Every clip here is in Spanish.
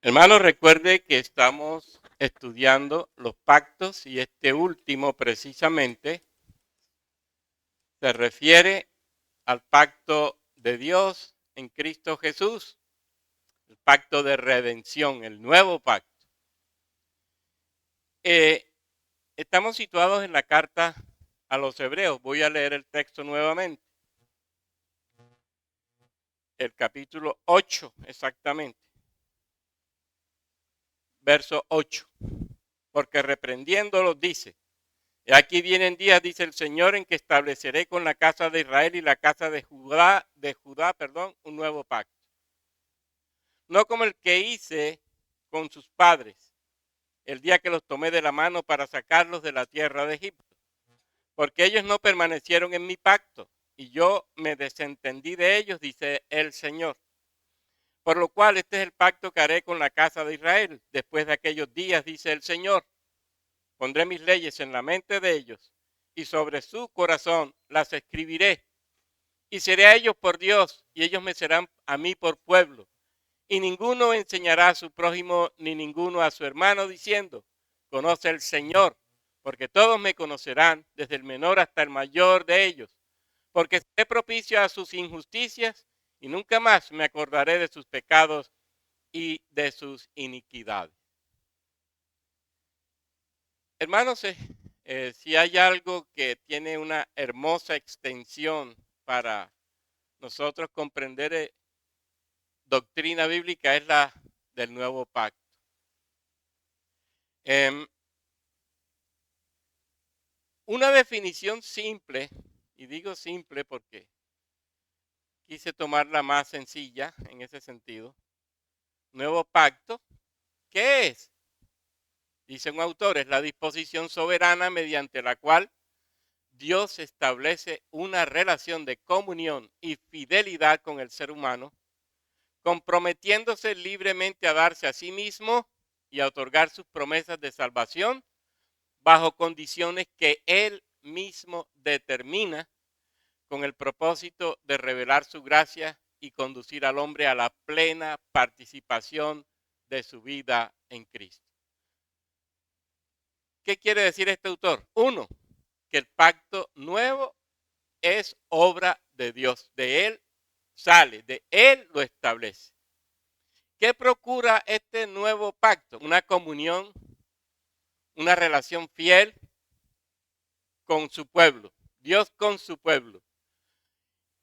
Hermano, recuerde que estamos estudiando los pactos y este último precisamente se refiere al pacto de Dios en Cristo Jesús, el pacto de redención, el nuevo pacto. Eh, Estamos situados en la carta a los Hebreos. Voy a leer el texto nuevamente, el capítulo 8 exactamente, verso 8. Porque reprendiéndolos dice: y aquí vienen días, dice el Señor, en que estableceré con la casa de Israel y la casa de Judá, un nuevo pacto. No como el que hice con sus padres, el día que los tomé de la mano para sacarlos de la tierra de Egipto. Porque ellos no permanecieron en mi pacto, y yo me desentendí de ellos, dice el Señor. Por lo cual este es el pacto que haré con la casa de Israel. Después de aquellos días, dice el Señor, pondré mis leyes en la mente de ellos, y sobre su corazón las escribiré. Y seré a ellos por Dios, y ellos me serán a mí por pueblo. Y ninguno enseñará a su prójimo, ni ninguno a su hermano, diciendo: conoce el Señor, porque todos me conocerán, desde el menor hasta el mayor de ellos. Porque seré propicio a sus injusticias, y nunca más me acordaré de sus pecados y de sus iniquidades. Hermanos, si hay algo que tiene una hermosa extensión para nosotros comprender doctrina bíblica, es la del nuevo pacto. Eh, una definición simple, y digo simple porque quise tomarla más sencilla en ese sentido. Nuevo pacto, ¿qué es? Dice un autor, es la disposición soberana mediante la cual Dios establece una relación de comunión y fidelidad con el ser humano, comprometiéndose libremente a darse a sí mismo y a otorgar sus promesas de salvación bajo condiciones que Él mismo determina, con el propósito de revelar su gracia y conducir al hombre a la plena participación de su vida en Cristo. ¿Qué quiere decir este autor? Uno, que el pacto nuevo es obra de Dios, de Él sale, de Él lo establece. ¿Qué procura este nuevo pacto? Una comunión, una relación fiel con su pueblo, Dios con su pueblo.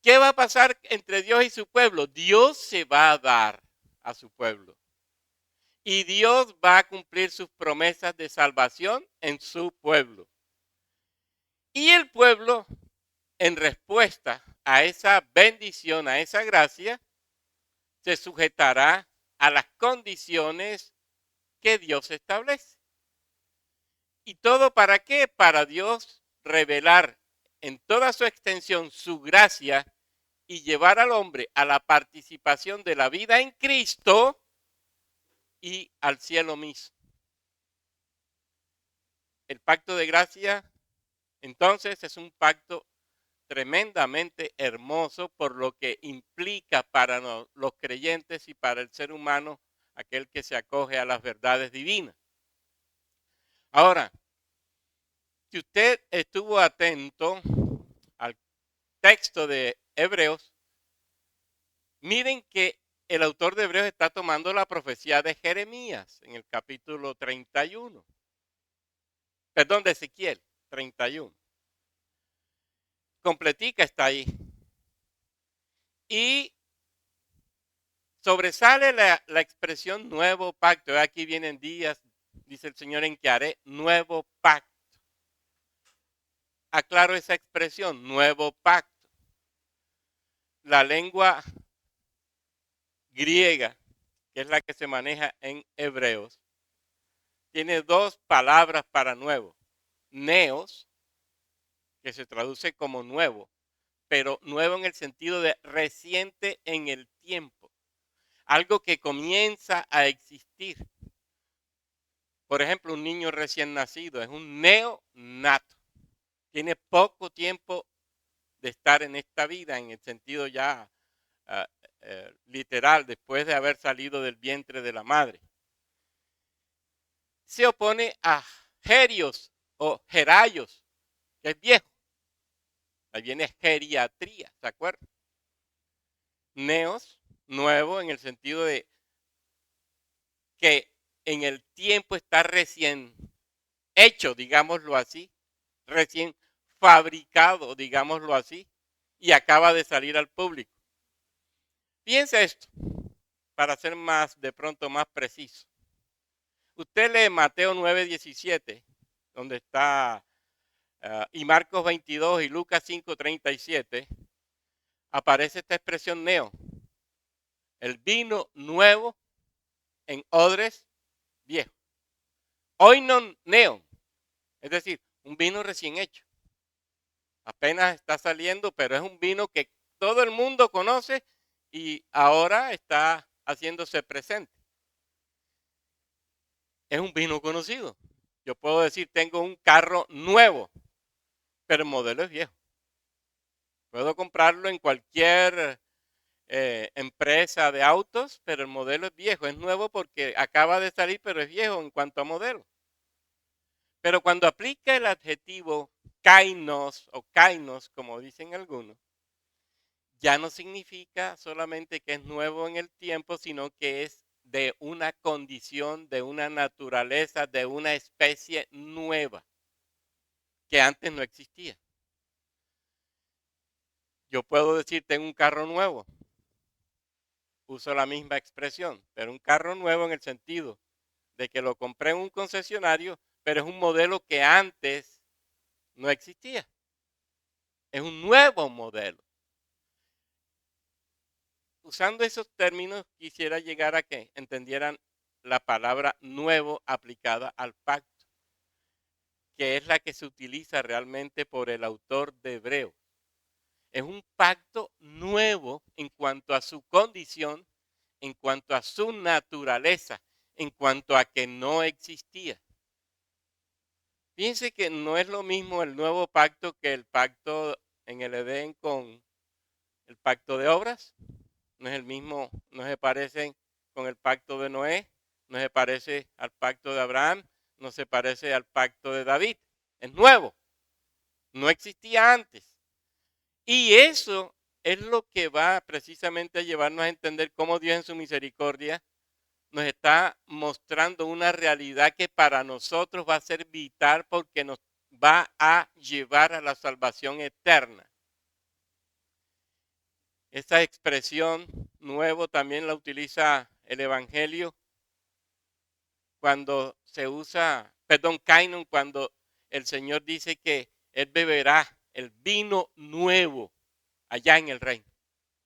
¿Qué va a pasar entre Dios y su pueblo? Dios se va a dar a su pueblo. Y Dios va a cumplir sus promesas de salvación en su pueblo. Y el pueblo, en respuesta a esa bendición, a esa gracia, se sujetará a las condiciones que Dios establece. ¿Y todo para qué? Para Dios revelar en toda su extensión su gracia y llevar al hombre a la participación de la vida en Cristo y al cielo mismo. El pacto de gracia, entonces, es un pacto tremendamente hermoso por lo que implica para los creyentes y para el ser humano, aquel que se acoge a las verdades divinas. Ahora, si usted estuvo atento al texto de Hebreos, miren que el autor de Hebreos está tomando la profecía de Jeremías en el capítulo 31. Perdón, de Ezequiel 31. Completica está ahí. Y sobresale la expresión nuevo pacto. Aquí vienen días, dice el Señor, en que haré nuevo pacto. Aclaro esa expresión, nuevo pacto. La lengua griega, que es la que se maneja en Hebreos, tiene dos palabras para nuevo. Neos, que se traduce como nuevo, pero nuevo en el sentido de reciente en el tiempo. Algo que comienza a existir. Por ejemplo, un niño recién nacido es un neonato. Tiene poco tiempo de estar en esta vida en el sentido ya literal, después de haber salido del vientre de la madre. se opone a gerios o gerayos, que es viejo. Ahí viene geriatría, ¿se acuerdan? Neos, nuevo, en el sentido de que en el tiempo está recién hecho, digámoslo así, recién fabricado, digámoslo así, y acaba de salir al público. Piensa esto, para ser más, de pronto más preciso. Usted lee Mateo 9:17, donde está, y Marcos 22 y Lucas 5:37, aparece esta expresión neo, el vino nuevo en odres viejos. Oinon neo, es decir, un vino recién hecho. Apenas está saliendo, pero es un vino que todo el mundo conoce y ahora está haciéndose presente. Es un vino conocido. Yo puedo decir, tengo un carro nuevo, pero el modelo es viejo. Puedo comprarlo en cualquier empresa de autos, pero el modelo es viejo. Es nuevo porque acaba de salir, pero es viejo en cuanto a modelo. Pero cuando aplica el adjetivo kainos o kainos, como dicen algunos, ya no significa solamente que es nuevo en el tiempo, sino que es de una condición, de una naturaleza, de una especie nueva que antes no existía. Yo puedo decir, tengo un carro nuevo, uso la misma expresión, pero un carro nuevo en el sentido de que lo compré en un concesionario, pero es un modelo que antes no existía. Es un nuevo modelo. Usando esos términos, quisiera llegar a que entendieran la palabra nuevo aplicada al pacto, que es la que se utiliza realmente por el autor de Hebreo. Es un pacto nuevo en cuanto a su condición, en cuanto a su naturaleza, en cuanto a que no existía. Piense que no es lo mismo el nuevo pacto que el pacto en el Edén con el pacto de obras. No es el mismo, no se parecen con el pacto de Noé, no se parece al pacto de Abraham, no se parece al pacto de David. Es nuevo, no existía antes. Y eso es lo que va precisamente a llevarnos a entender cómo Dios en su misericordia nos está mostrando una realidad que para nosotros va a ser vital porque nos va a llevar a la salvación eterna. Esa expresión nuevo también la utiliza el Evangelio cuando se usa, perdón, kainon, cuando el Señor dice que Él beberá el vino nuevo allá en el reino.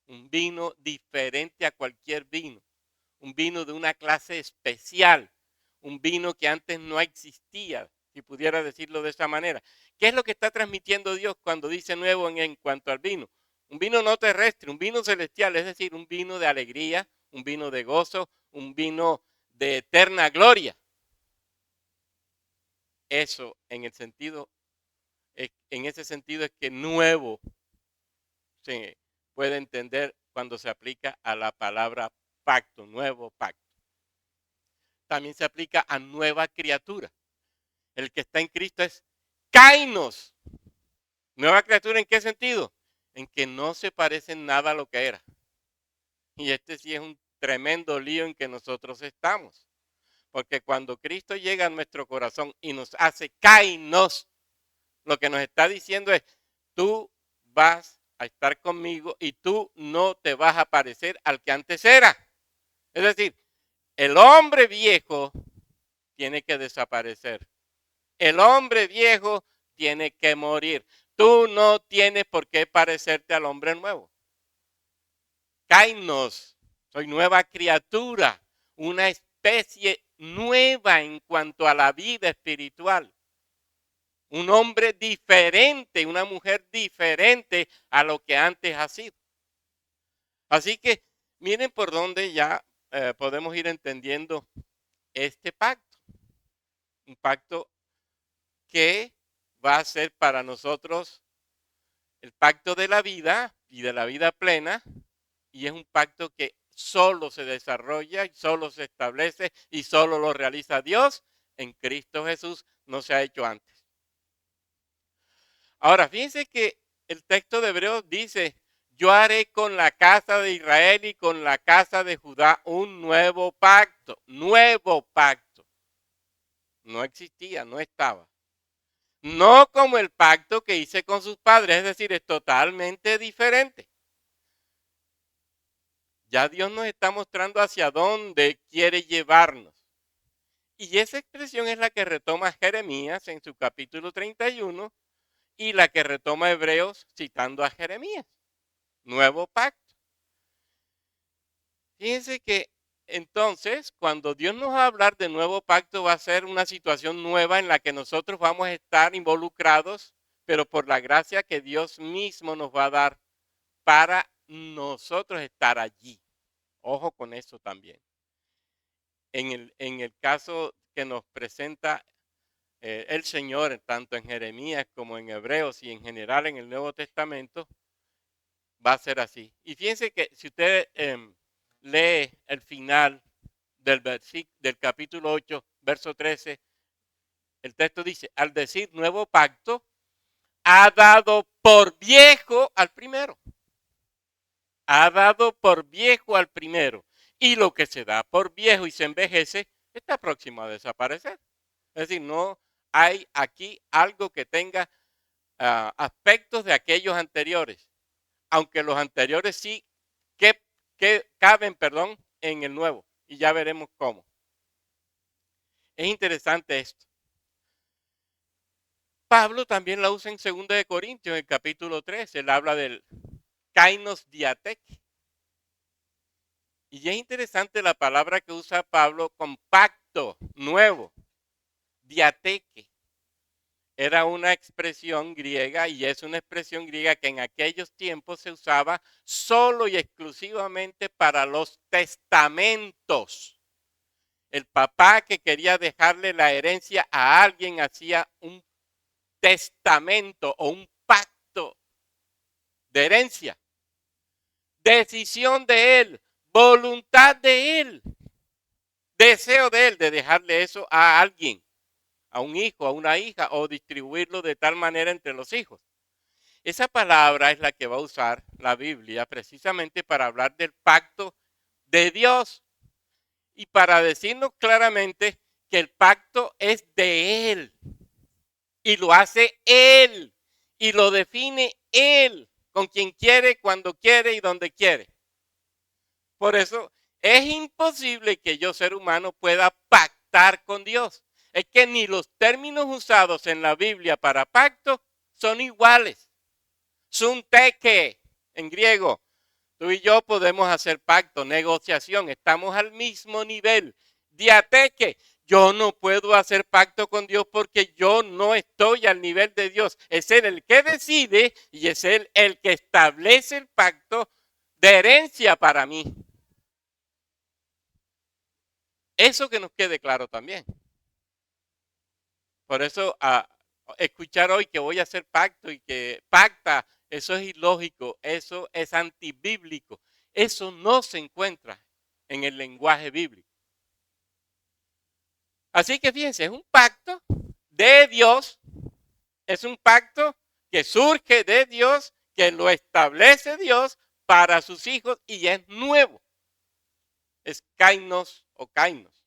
Un vino diferente a cualquier vino. Un vino de una clase especial. Un vino que antes no existía, si pudiera decirlo de esa manera. ¿Qué es lo que está transmitiendo Dios cuando dice nuevo en cuanto al vino? Un vino no terrestre, un vino celestial, es decir, un vino de alegría, un vino de gozo, un vino de eterna gloria. Eso en el sentido, en ese sentido es que nuevo se puede entender cuando se aplica a la palabra pacto, nuevo pacto. También se aplica a nueva criatura. El que está en Cristo es kainos. ¿Nueva criatura en qué sentido? En que no se parece en nada a lo que era. Y este sí es un tremendo lío en que nosotros estamos. Porque cuando Cristo llega a nuestro corazón y nos hace kainos, lo que nos está diciendo es, tú vas a estar conmigo y tú no te vas a parecer al que antes era. Es decir, el hombre viejo tiene que desaparecer. El hombre viejo tiene que morir. Tú no tienes por qué parecerte al hombre nuevo. Kainos, soy nueva criatura, una especie nueva en cuanto a la vida espiritual. Un hombre diferente, una mujer diferente a lo que antes ha sido. Así que miren por dónde ya podemos ir entendiendo este pacto. Un pacto que va a ser para nosotros el pacto de la vida y de la vida plena, y es un pacto que solo se desarrolla y solo se establece y solo lo realiza Dios en Cristo Jesús no se ha hecho antes. Ahora, fíjense que el texto de Hebreos dice, yo haré con la casa de Israel y con la casa de Judá un nuevo pacto. Nuevo pacto. No existía, no estaba. No como el pacto que hice con sus padres, es decir, es totalmente diferente. Ya Dios nos está mostrando hacia dónde quiere llevarnos. Y esa expresión es la que retoma Jeremías en su capítulo 31 y la que retoma Hebreos citando a Jeremías. Nuevo pacto. Fíjense que entonces, cuando Dios nos va a hablar de nuevo pacto, va a ser una situación nueva en la que nosotros vamos a estar involucrados, pero por la gracia que Dios mismo nos va a dar para nosotros estar allí. Ojo con eso también. En el caso que nos presenta el Señor, tanto en Jeremías como en Hebreos y en general en el Nuevo Testamento, va a ser así. Y fíjense que si usted lee el final del capítulo 8, verso 13, el texto dice, al decir nuevo pacto, ha dado por viejo al primero. Ha dado por viejo al primero. Y lo que se da por viejo y se envejece está próximo a desaparecer. Es decir, no hay aquí algo que tenga aspectos de aquellos anteriores, aunque los anteriores sí que caben, en el nuevo. Y ya veremos cómo. Es interesante esto. Pablo también la usa en 2 de Corintios, en el capítulo 3. Él habla del kainos diateque. Y es interesante la palabra que usa Pablo, compacto, nuevo, diateque. Era una expresión griega y es una expresión griega que en aquellos tiempos se usaba solo y exclusivamente para los testamentos. El papá que quería dejarle la herencia a alguien hacía un testamento o un pacto de herencia. Decisión de él, voluntad de él, deseo de él de dejarle eso a alguien, a un hijo, a una hija, o distribuirlo de tal manera entre los hijos. Esa palabra es la que va a usar la Biblia precisamente para hablar del pacto de Dios y para decirnos claramente que el pacto es de Él y lo hace Él y lo define Él con quien quiere, cuando quiere y donde quiere. Por eso es imposible que yo, ser humano, pueda pactar con Dios. Es que ni los términos usados en la Biblia para pacto son iguales. Sunteke, en griego. Tú y yo podemos hacer pacto, negociación, estamos al mismo nivel. Diateque, yo no puedo hacer pacto con Dios porque yo no estoy al nivel de Dios. Es Él el que decide y es Él el que establece el pacto de herencia para mí. Eso que nos quede claro también. Por eso, escuchar hoy que voy a hacer pacto y que pacta, eso es ilógico, eso es antibíblico. Eso no se encuentra en el lenguaje bíblico. Así que fíjense, es un pacto de Dios, es un pacto que surge de Dios, que lo establece Dios para sus hijos y es nuevo. Es kainos o kainos.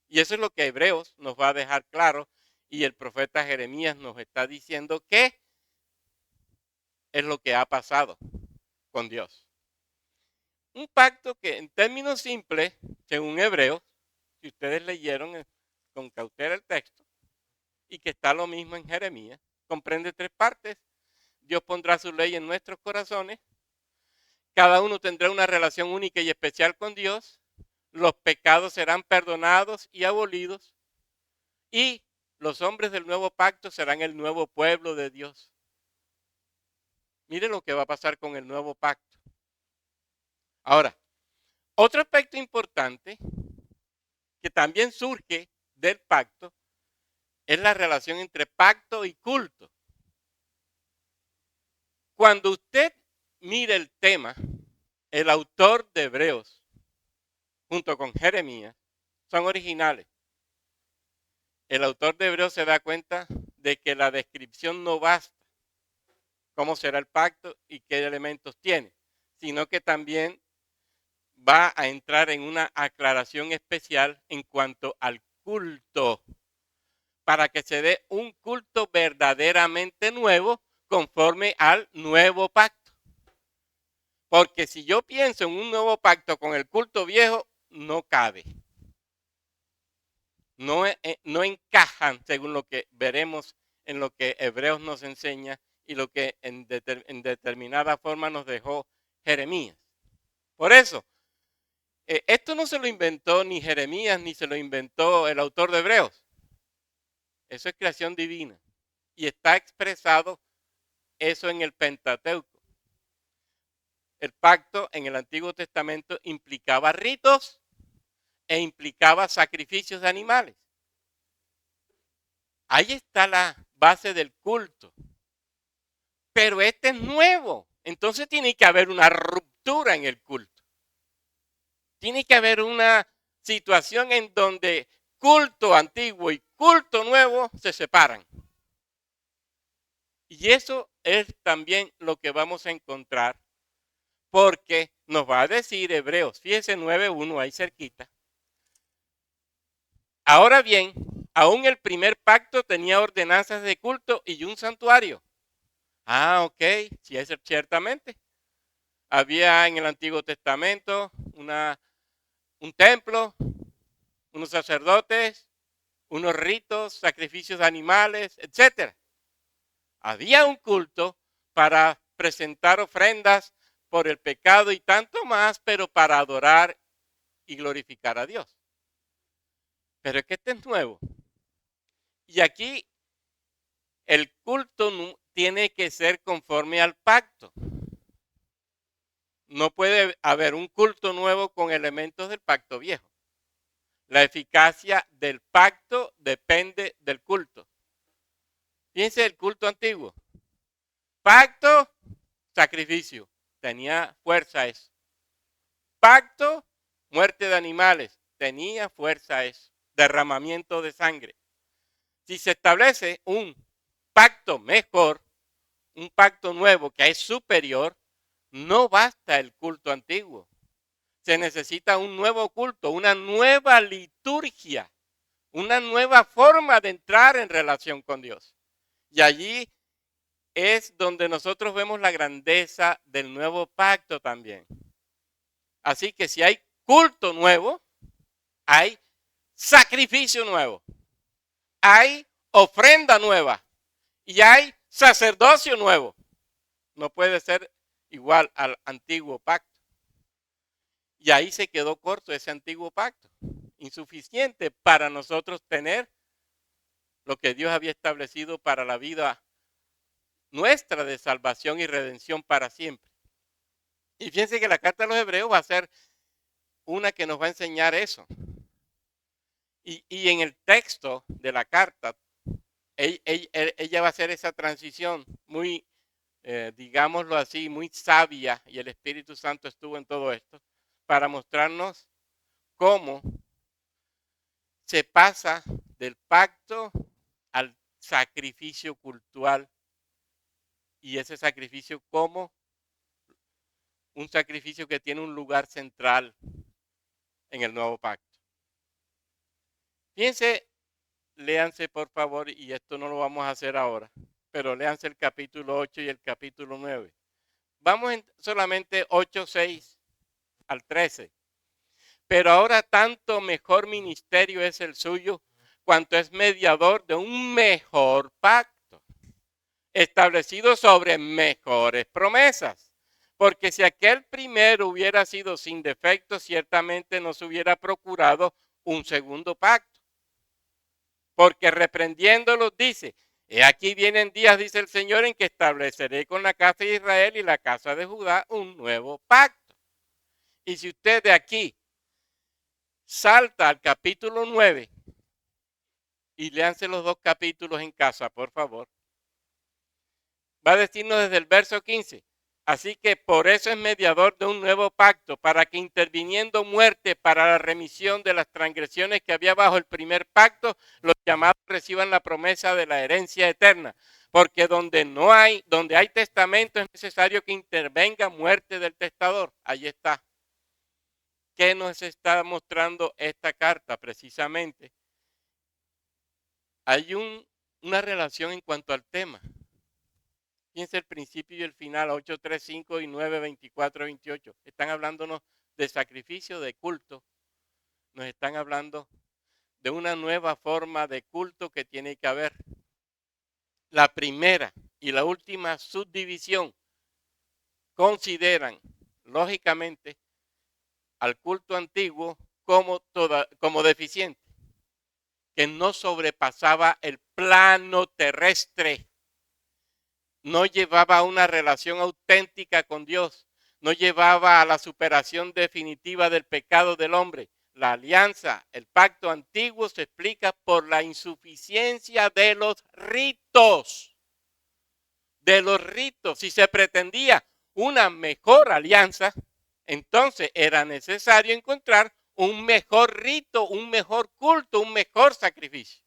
Y eso es lo que Hebreos nos va a dejar claro y el profeta Jeremías nos está diciendo que es lo que ha pasado con Dios. Un pacto que en términos simples, según Hebreos, si ustedes leyeron con cautela el texto, y que está lo mismo en Jeremías, comprende tres partes. Dios pondrá su ley en nuestros corazones, cada uno tendrá una relación única y especial con Dios, los pecados serán perdonados y abolidos, y los hombres del nuevo pacto serán el nuevo pueblo de Dios. Miren lo que va a pasar con el nuevo pacto. Ahora, otro aspecto importante que también surge del pacto es la relación entre pacto y culto. Cuando usted mire el tema, el autor de Hebreos, junto con Jeremías, son originales. el autor de Hebreos se da cuenta de que la descripción no basta, cómo será el pacto y qué elementos tiene, sino que también va a entrar en una aclaración especial en cuanto al culto, para que se dé un culto verdaderamente nuevo conforme al nuevo pacto. Porque si yo pienso en un nuevo pacto con el culto viejo, no cabe. No encajan según lo que veremos en lo que Hebreos nos enseña y lo que en determinada forma nos dejó Jeremías. Por eso, esto no se lo inventó ni Jeremías ni se lo inventó el autor de Hebreos. Eso es creación divina. Y está expresado eso en el Pentateuco. El pacto en el Antiguo Testamento implicaba ritos e implicaba sacrificios de animales. Ahí está la base del culto. Pero este es nuevo. Entonces tiene que haber una ruptura en el culto. Tiene que haber una situación en donde culto antiguo y culto nuevo se separan. Y eso es también lo que vamos a encontrar, porque nos va a decir Hebreos, fíjense 9:1 ahí cerquita. Ahora bien, aún el primer pacto tenía ordenanzas de culto y un santuario. Ok, sí, es ciertamente. Había en el Antiguo Testamento un templo, unos sacerdotes, unos ritos, sacrificios de animales, etc. Había un culto para presentar ofrendas por el pecado y tanto más, pero para adorar y glorificar a Dios. Pero es que este es nuevo. Y aquí el culto tiene que ser conforme al pacto. No puede haber un culto nuevo con elementos del pacto viejo. La eficacia del pacto depende del culto. Fíjense el culto antiguo. Pacto, sacrificio. Tenía fuerza eso. Pacto, muerte de animales. Tenía fuerza eso. Derramamiento de sangre. Si se establece un pacto mejor, un pacto nuevo que es superior, no basta el culto antiguo. Se necesita un nuevo culto, una nueva liturgia, una nueva forma de entrar en relación con Dios. Y allí es donde nosotros vemos la grandeza del nuevo pacto también. Así que si hay culto nuevo, hay sacrificio nuevo, hay ofrenda nueva y hay sacerdocio nuevo. No puede ser igual al antiguo pacto. Y ahí se quedó corto ese antiguo pacto, insuficiente para nosotros tener lo que Dios había establecido para la vida nuestra de salvación y redención para siempre. Y fíjense que la carta a los Hebreos va a ser una que nos va a enseñar eso. Y en el texto de la carta, ella va a hacer esa transición muy, digámoslo así, muy sabia, y el Espíritu Santo estuvo en todo esto, para mostrarnos cómo se pasa del pacto al sacrificio cultural, y ese sacrificio como un sacrificio que tiene un lugar central en el nuevo pacto. Fíjense, léanse por favor, y esto no lo vamos a hacer ahora, pero léanse el capítulo 8 y el capítulo 9. Vamos en solamente 8, 6 al 13. Pero ahora tanto mejor ministerio es el suyo, cuanto es mediador de un mejor pacto, establecido sobre mejores promesas. Porque si aquel primero hubiera sido sin defecto, ciertamente no se hubiera procurado un segundo pacto. Porque reprendiéndolos dice, he aquí vienen días, dice el Señor, en que estableceré con la casa de Israel y la casa de Judá un nuevo pacto. Y si usted de aquí salta al capítulo 9 y léanse los dos capítulos en casa, por favor, va a decirnos desde el verso 15, Así que por eso es mediador de un nuevo pacto, para que interviniendo muerte para la remisión de las transgresiones que había bajo el primer pacto, los llamados reciban la promesa de la herencia eterna. Porque donde hay testamento es necesario que intervenga muerte del testador. Ahí está. ¿Qué nos está mostrando esta carta precisamente? Hay una relación en cuanto al tema. Fíjense el principio y el final, 8:3:5 y 9:24-28. Están hablándonos de sacrificio, de culto. Nos están hablando de una nueva forma de culto que tiene que haber. La primera y la última subdivisión consideran, lógicamente, al culto antiguo como deficiente, que no sobrepasaba el plano terrestre, no llevaba a una relación auténtica con Dios, no llevaba a la superación definitiva del pecado del hombre. La alianza, el pacto antiguo se explica por la insuficiencia de los ritos. De los ritos. Si se pretendía una mejor alianza, entonces era necesario encontrar un mejor rito, un mejor culto, un mejor sacrificio.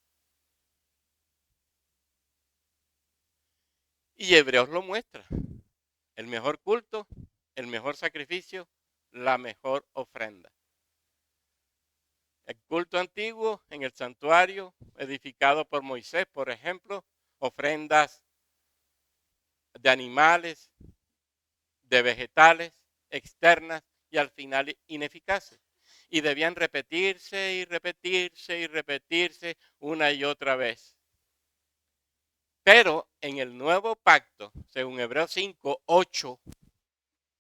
Y Hebreos lo muestra. El mejor culto, el mejor sacrificio, la mejor ofrenda. El culto antiguo en el santuario edificado por Moisés, por ejemplo, ofrendas de animales, de vegetales, externas y al final ineficaces. Y debían repetirse y repetirse y repetirse una y otra vez. Pero en el nuevo pacto, según Hebreos 5:8,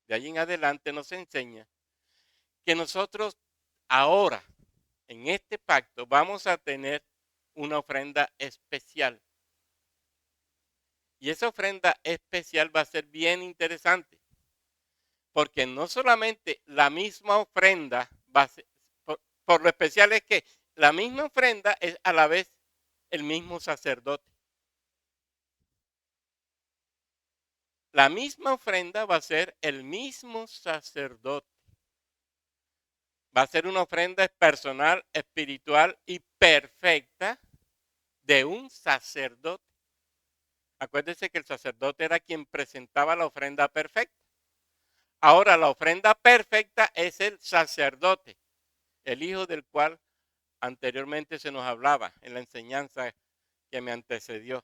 de allí en adelante nos enseña que nosotros ahora, en este pacto, vamos a tener una ofrenda especial. Y esa ofrenda especial va a ser bien interesante, porque no solamente la misma ofrenda va a ser, por lo especial es que la misma ofrenda es a la vez el mismo sacerdote. La misma ofrenda va a ser el mismo sacerdote. Va a ser una ofrenda personal, espiritual y perfecta de un sacerdote. Acuérdense que el sacerdote era quien presentaba la ofrenda perfecta. Ahora la ofrenda perfecta es el sacerdote, el hijo del cual anteriormente se nos hablaba en la enseñanza que me antecedió.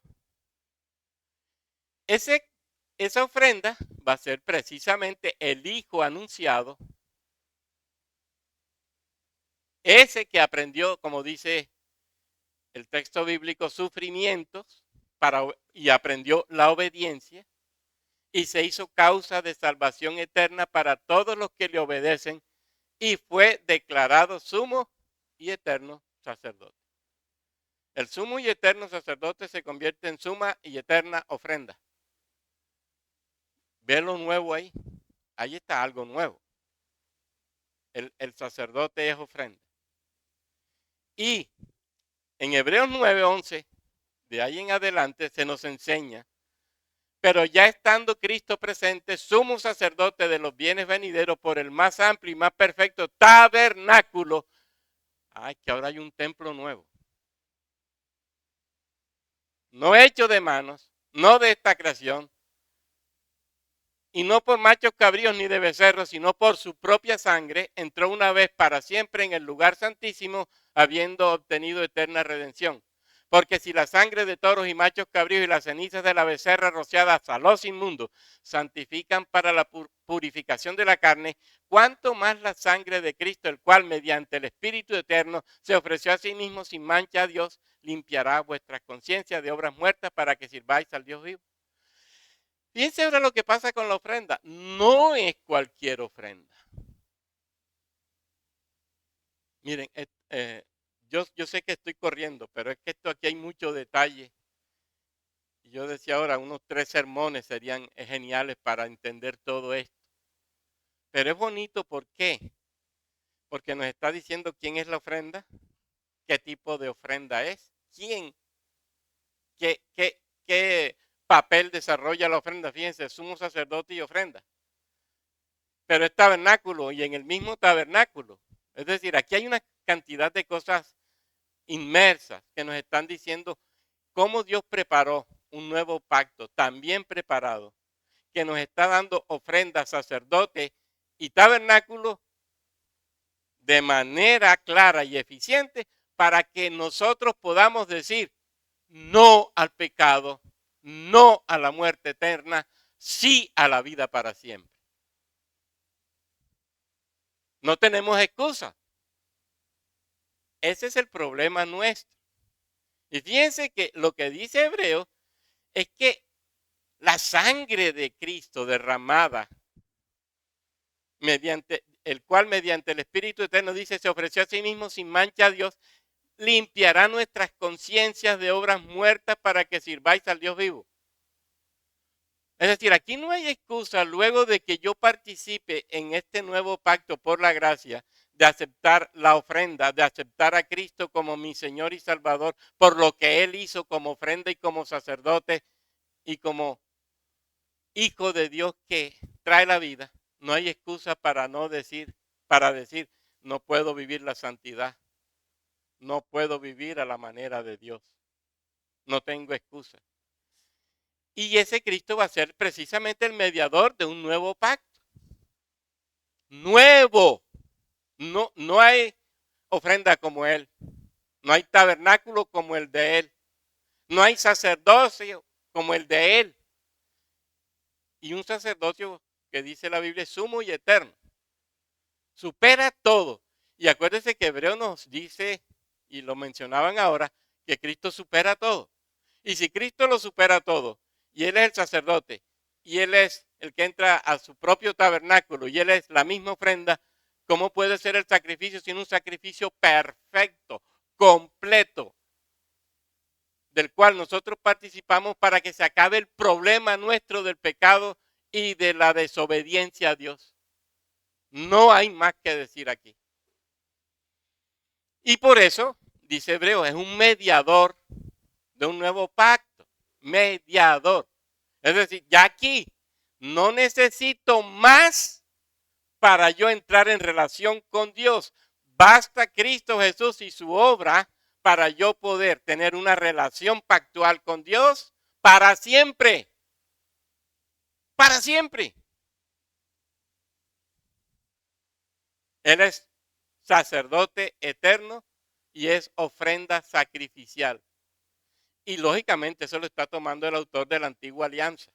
Esa ofrenda va a ser precisamente el hijo anunciado, ese que aprendió, como dice el texto bíblico, sufrimientos y aprendió la obediencia y se hizo causa de salvación eterna para todos los que le obedecen y fue declarado sumo y eterno sacerdote. El sumo y eterno sacerdote se convierte en suma y eterna ofrenda. ¿Ve lo nuevo ahí? Ahí está algo nuevo. El sacerdote es ofrenda. Y en Hebreos 9:11, de ahí en adelante, se nos enseña, pero ya estando Cristo presente, sumo sacerdote de los bienes venideros por el más amplio y más perfecto tabernáculo. Ay, que ahora hay un templo nuevo. No hecho de manos, no de esta creación, y no por machos cabríos ni de becerros, sino por su propia sangre, entró una vez para siempre en el lugar santísimo, habiendo obtenido eterna redención. Porque si la sangre de toros y machos cabríos y las cenizas de la becerra rociadas a los inmundos santifican para la purificación de la carne, cuánto más la sangre de Cristo, el cual mediante el Espíritu eterno se ofreció a sí mismo sin mancha a Dios, limpiará vuestras conciencias de obras muertas para que sirváis al Dios vivo. Fíjense ahora lo que pasa con la ofrenda. No es cualquier ofrenda. Miren, yo sé que estoy corriendo, pero es que esto aquí hay mucho detalle. Y yo decía ahora, unos 3 sermones serían geniales para entender todo esto. Pero es bonito, ¿por qué? Porque nos está diciendo quién es la ofrenda, qué tipo de ofrenda es, quién, qué papel desarrolla la ofrenda? Fíjense, sumo sacerdote y ofrenda. Pero es tabernáculo y en el mismo tabernáculo. Es decir, aquí hay una cantidad de cosas inmersas que nos están diciendo cómo Dios preparó un nuevo pacto, también preparado, que nos está dando ofrendas, sacerdotes y tabernáculo de manera clara y eficiente para que nosotros podamos decir no al pecado, no a la muerte eterna, sí a la vida para siempre. No tenemos excusa. Ese es el problema nuestro. Y fíjense que lo que dice Hebreo es que la sangre de Cristo derramada, mediante el cual mediante el Espíritu Eterno dice, se ofreció a sí mismo sin mancha a Dios, limpiará nuestras conciencias de obras muertas para que sirváis al Dios vivo. Es decir, aquí no hay excusa luego de que yo participe en este nuevo pacto por la gracia, de aceptar la ofrenda, de aceptar a Cristo como mi Señor y Salvador, por lo que Él hizo como ofrenda y como sacerdote y como Hijo de Dios que trae la vida. No hay excusa para decir, no puedo vivir la santidad, no puedo vivir a la manera de Dios. No tengo excusa. Y ese Cristo va a ser precisamente el mediador de un nuevo pacto. Nuevo. No hay ofrenda como Él. No hay tabernáculo como el de Él. No hay sacerdocio como el de Él. Y un sacerdocio que dice la Biblia es sumo y eterno. Supera todo. Y acuérdense que Hebreo nos dice, y lo mencionaban ahora, que Cristo supera todo. Y si Cristo lo supera todo, y Él es el sacerdote, y Él es el que entra a su propio tabernáculo, y Él es la misma ofrenda, ¿cómo puede ser el sacrificio sin un sacrificio perfecto, completo, del cual nosotros participamos para que se acabe el problema nuestro del pecado y de la desobediencia a Dios? No hay más que decir aquí. Y por eso, dice Hebreo, es un mediador de un nuevo pacto. Mediador. Es decir, ya aquí no necesito más para yo entrar en relación con Dios. Basta Cristo Jesús y su obra para yo poder tener una relación pactual con Dios para siempre. Para siempre. Él es sacerdote eterno y es ofrenda sacrificial. Y lógicamente eso lo está tomando el autor de la antigua alianza,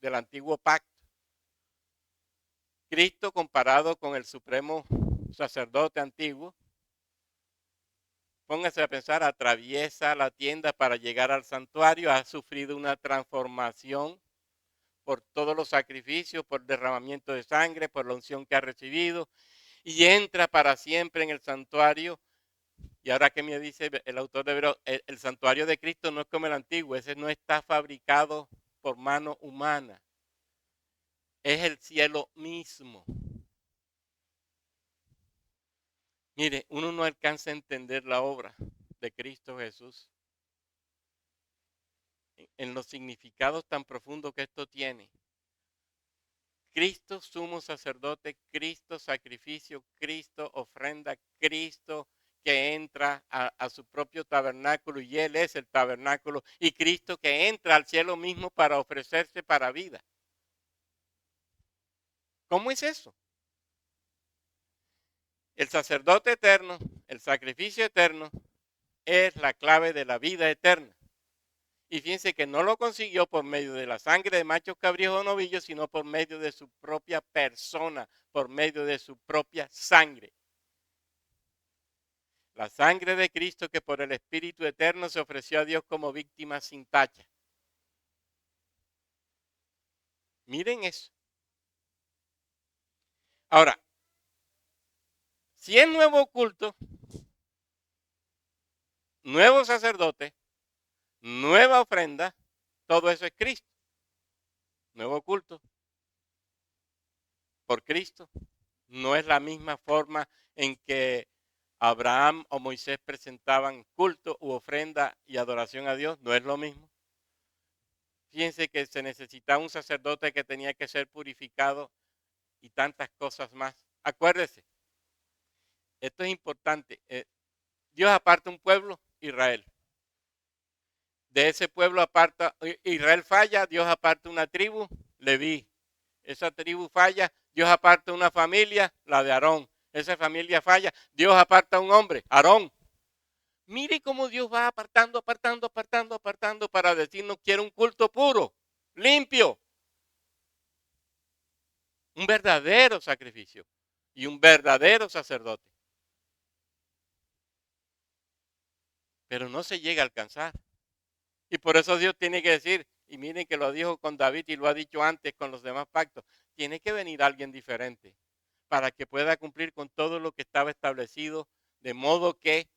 del antiguo pacto. Cristo comparado con el supremo sacerdote antiguo, póngase a pensar, atraviesa la tienda para llegar al santuario, ha sufrido una transformación por todos los sacrificios, por derramamiento de sangre, por la unción que ha recibido, y entra para siempre en el santuario. Y ahora que me dice el autor de Hebreo, el santuario de Cristo no es como el antiguo, ese no está fabricado por mano humana, es el cielo mismo. Mire, uno no alcanza a entender la obra de Cristo Jesús en los significados tan profundos que esto tiene. Cristo sumo sacerdote, Cristo sacrificio, Cristo ofrenda, Cristo que entra a su propio tabernáculo y Él es el tabernáculo, y Cristo que entra al cielo mismo para ofrecerse para vida. ¿Cómo es eso? El sacerdote eterno, el sacrificio eterno, es la clave de la vida eterna. Y fíjense que no lo consiguió por medio de la sangre de machos, cabríos o novillos, sino por medio de su propia persona, por medio de su propia sangre. La sangre de Cristo que por el Espíritu Eterno se ofreció a Dios como víctima sin tacha. Miren eso. Ahora, si es nuevo culto, nuevo sacerdote, nueva ofrenda, todo eso es Cristo. Nuevo culto por Cristo. No es la misma forma en que Abraham o Moisés presentaban culto u ofrenda y adoración a Dios. No es lo mismo. Fíjense que se necesitaba un sacerdote que tenía que ser purificado y tantas cosas más. Acuérdese, esto es importante. Dios aparta un pueblo, Israel. De ese pueblo aparta, Israel falla, Dios aparta una tribu, Leví. Esa tribu falla, Dios aparta una familia, la de Aarón. Esa familia falla, Dios aparta un hombre, Aarón. Mire cómo Dios va apartando, apartando, apartando, apartando para decirnos quiero un culto puro, limpio, un verdadero sacrificio y un verdadero sacerdote. Pero no se llega a alcanzar. Y por eso Dios tiene que decir, y miren que lo dijo con David y lo ha dicho antes con los demás pactos, tiene que venir alguien diferente para que pueda cumplir con todo lo que estaba establecido, de modo que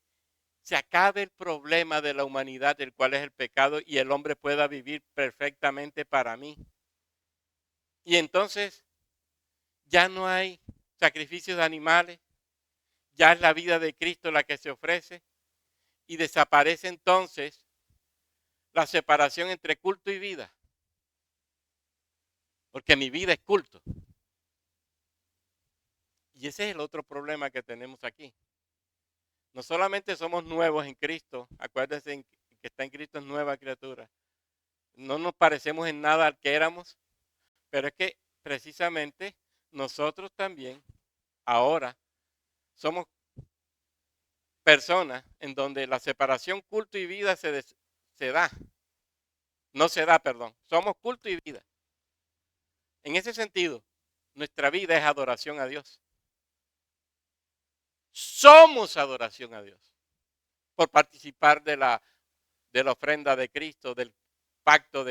se acabe el problema de la humanidad, el cual es el pecado, y el hombre pueda vivir perfectamente para mí. Y entonces ya no hay sacrificios de animales, ya es la vida de Cristo la que se ofrece, y desaparece entonces la separación entre culto y vida, porque mi vida es culto. Y ese es el otro problema que tenemos aquí. No solamente somos nuevos en Cristo, acuérdense que está en Cristo es nueva criatura. No nos parecemos en nada al que éramos, pero es que precisamente nosotros también ahora somos personas en donde la separación culto y vida se da. No se da, perdón. Somos culto y vida. En ese sentido, nuestra vida es adoración a Dios. Somos adoración a Dios por participar de la ofrenda de Cristo, del pacto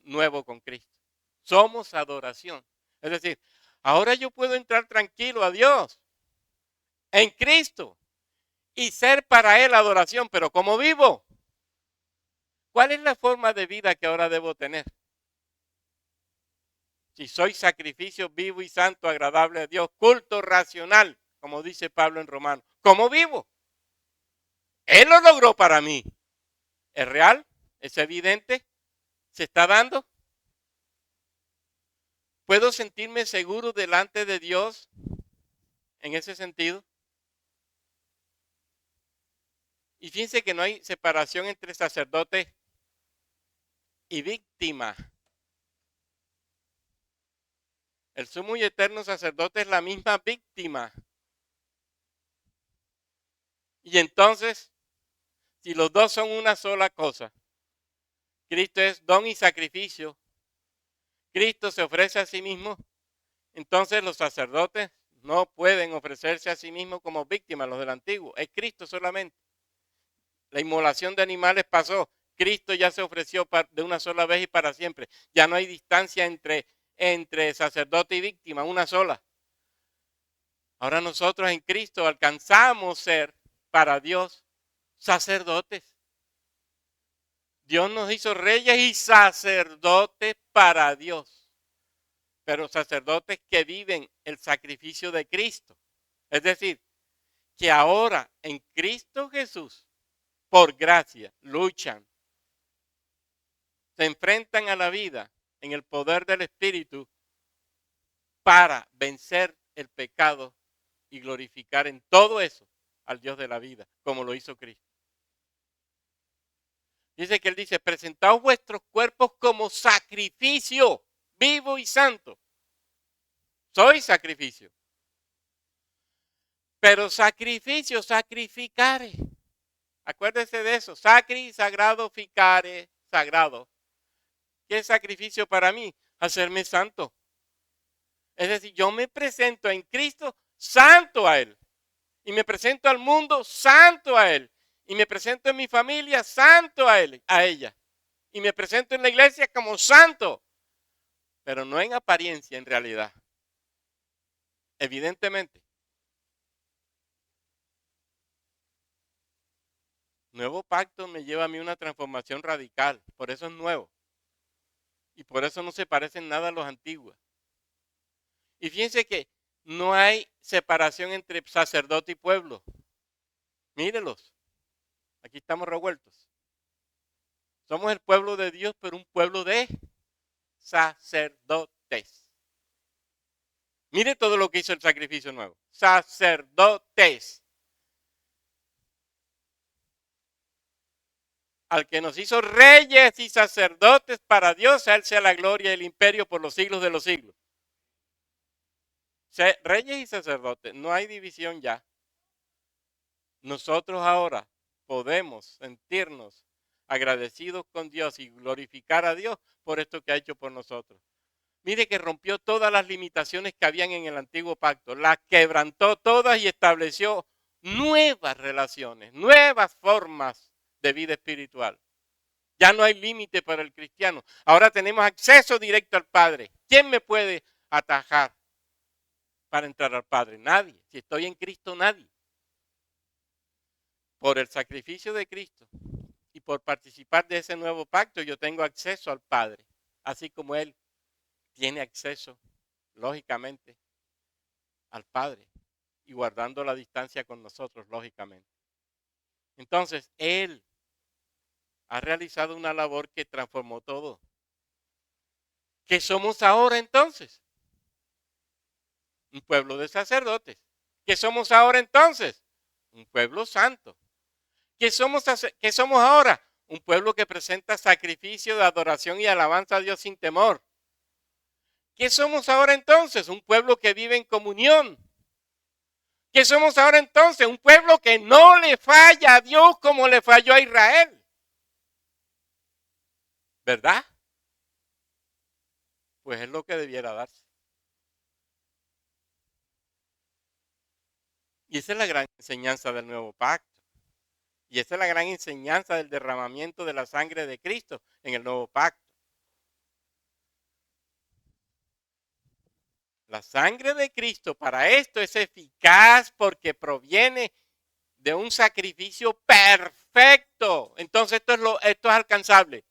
nuevo con Cristo. Somos adoración. Es decir, ahora yo puedo entrar tranquilo a Dios en Cristo y ser para Él adoración, pero ¿cómo vivo? ¿Cuál es la forma de vida que ahora debo tener? Si soy sacrificio vivo y santo, agradable a Dios, culto racional, como dice Pablo en Romanos, ¿cómo vivo? Él lo logró para mí. ¿Es real? ¿Es evidente? ¿Se está dando? ¿Puedo sentirme seguro delante de Dios en ese sentido? Y fíjense que no hay separación entre sacerdote y víctima. El sumo y eterno sacerdote es la misma víctima. Y entonces, si los dos son una sola cosa, Cristo es don y sacrificio, Cristo se ofrece a sí mismo, entonces los sacerdotes no pueden ofrecerse a sí mismos como víctimas, los del antiguo, es Cristo solamente. La inmolación de animales pasó, Cristo ya se ofreció de una sola vez y para siempre. Ya no hay distancia entre sacerdote y víctima, una sola. Ahora nosotros en Cristo alcanzamos ser para Dios sacerdotes. Dios nos hizo reyes y sacerdotes para Dios, pero sacerdotes que viven el sacrificio de Cristo. Es decir, que ahora en Cristo Jesús, por gracia, luchan, se enfrentan a la vida en el poder del Espíritu para vencer el pecado y glorificar en todo eso al Dios de la vida, como lo hizo Cristo. Dice que Él dice, presentaos vuestros cuerpos como sacrificio vivo y santo. Soy sacrificio. Pero sacrificio, sacrificare. Acuérdese de eso. Sacri, sagrado, ficare, sagrado. ¿Qué es sacrificio para mí? Hacerme santo. Es decir, yo me presento en Cristo santo a Él. Y me presento al mundo santo a Él. Y me presento en mi familia santo a Él, a ella. Y me presento en la iglesia como santo. Pero no en apariencia, en realidad. Evidentemente. Nuevo pacto me lleva a mí una transformación radical. Por eso es nuevo. Y por eso no se parecen nada a los antiguos. Y fíjense que no hay separación entre sacerdote y pueblo. Mírenlos. Aquí estamos revueltos. Somos el pueblo de Dios, pero un pueblo de sacerdotes. Mire todo lo que hizo el sacrificio nuevo. Sacerdotes. Al que nos hizo reyes y sacerdotes para Dios, a él sea la gloria y el imperio por los siglos de los siglos. Reyes y sacerdotes, no hay división ya. Nosotros ahora podemos sentirnos agradecidos con Dios y glorificar a Dios por esto que ha hecho por nosotros. Mire que rompió todas las limitaciones que habían en el antiguo pacto, las quebrantó todas y estableció nuevas relaciones, nuevas formas de vida espiritual. Ya no hay límite para el cristiano. Ahora tenemos acceso directo al Padre. ¿Quién me puede atajar para entrar al Padre? Nadie. Si estoy en Cristo, nadie. Por el sacrificio de Cristo y por participar de ese nuevo pacto, yo tengo acceso al Padre, así como Él tiene acceso, lógicamente, al Padre y guardando la distancia con nosotros, lógicamente. Entonces, Él ha realizado una labor que transformó todo. ¿Qué somos ahora entonces? Un pueblo de sacerdotes. ¿Qué somos ahora entonces? Un pueblo santo. ¿Qué somos ahora? Un pueblo que presenta sacrificio de adoración y alabanza a Dios sin temor. ¿Qué somos ahora entonces? Un pueblo que vive en comunión. ¿Qué somos ahora entonces? Un pueblo que no le falla a Dios como le falló a Israel. ¿Verdad? Pues es lo que debiera darse. Y esa es la gran enseñanza del nuevo pacto. Y esa es la gran enseñanza del derramamiento de la sangre de Cristo en el nuevo pacto. La sangre de Cristo para esto es eficaz porque proviene de un sacrificio perfecto. Entonces esto es alcanzable.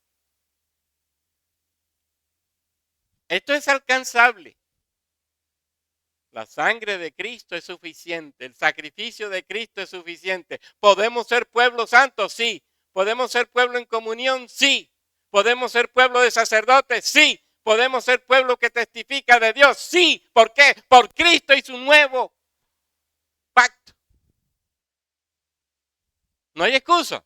Esto es alcanzable. La sangre de Cristo es suficiente. El sacrificio de Cristo es suficiente. ¿Podemos ser pueblo santo? Sí. ¿Podemos ser pueblo en comunión? Sí. ¿Podemos ser pueblo de sacerdotes? Sí. ¿Podemos ser pueblo que testifica de Dios? Sí. ¿Por qué? Por Cristo y su nuevo pacto. No hay excusa.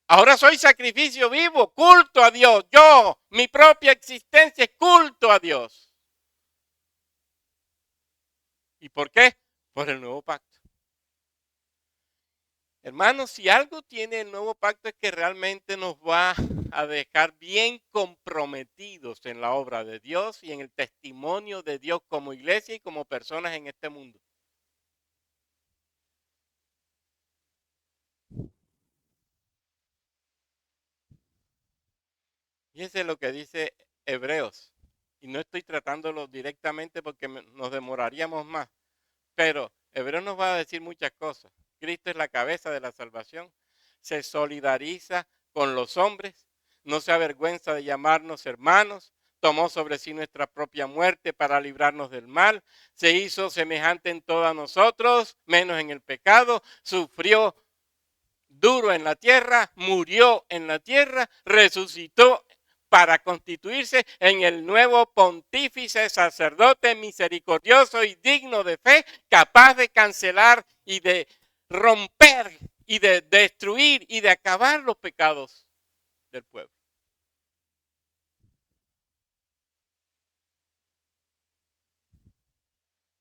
Ahora soy sacrificio vivo, culto a Dios. Yo, mi propia existencia es culto a Dios. ¿Y por qué? Por el nuevo pacto. Hermanos, si algo tiene el nuevo pacto es que realmente nos va a dejar bien comprometidos en la obra de Dios y en el testimonio de Dios como iglesia y como personas en este mundo. Fíjense lo que dice Hebreos. Y no estoy tratándolo directamente porque nos demoraríamos más. Pero Hebreos nos va a decir muchas cosas. Cristo es la cabeza de la salvación. Se solidariza con los hombres. No se avergüenza de llamarnos hermanos. Tomó sobre sí nuestra propia muerte para librarnos del mal. Se hizo semejante en todos nosotros, menos en el pecado. Sufrió duro en la tierra, murió en la tierra, resucitó para constituirse en el nuevo pontífice, sacerdote misericordioso y digno de fe, capaz de cancelar y de romper y de destruir y de acabar los pecados del pueblo.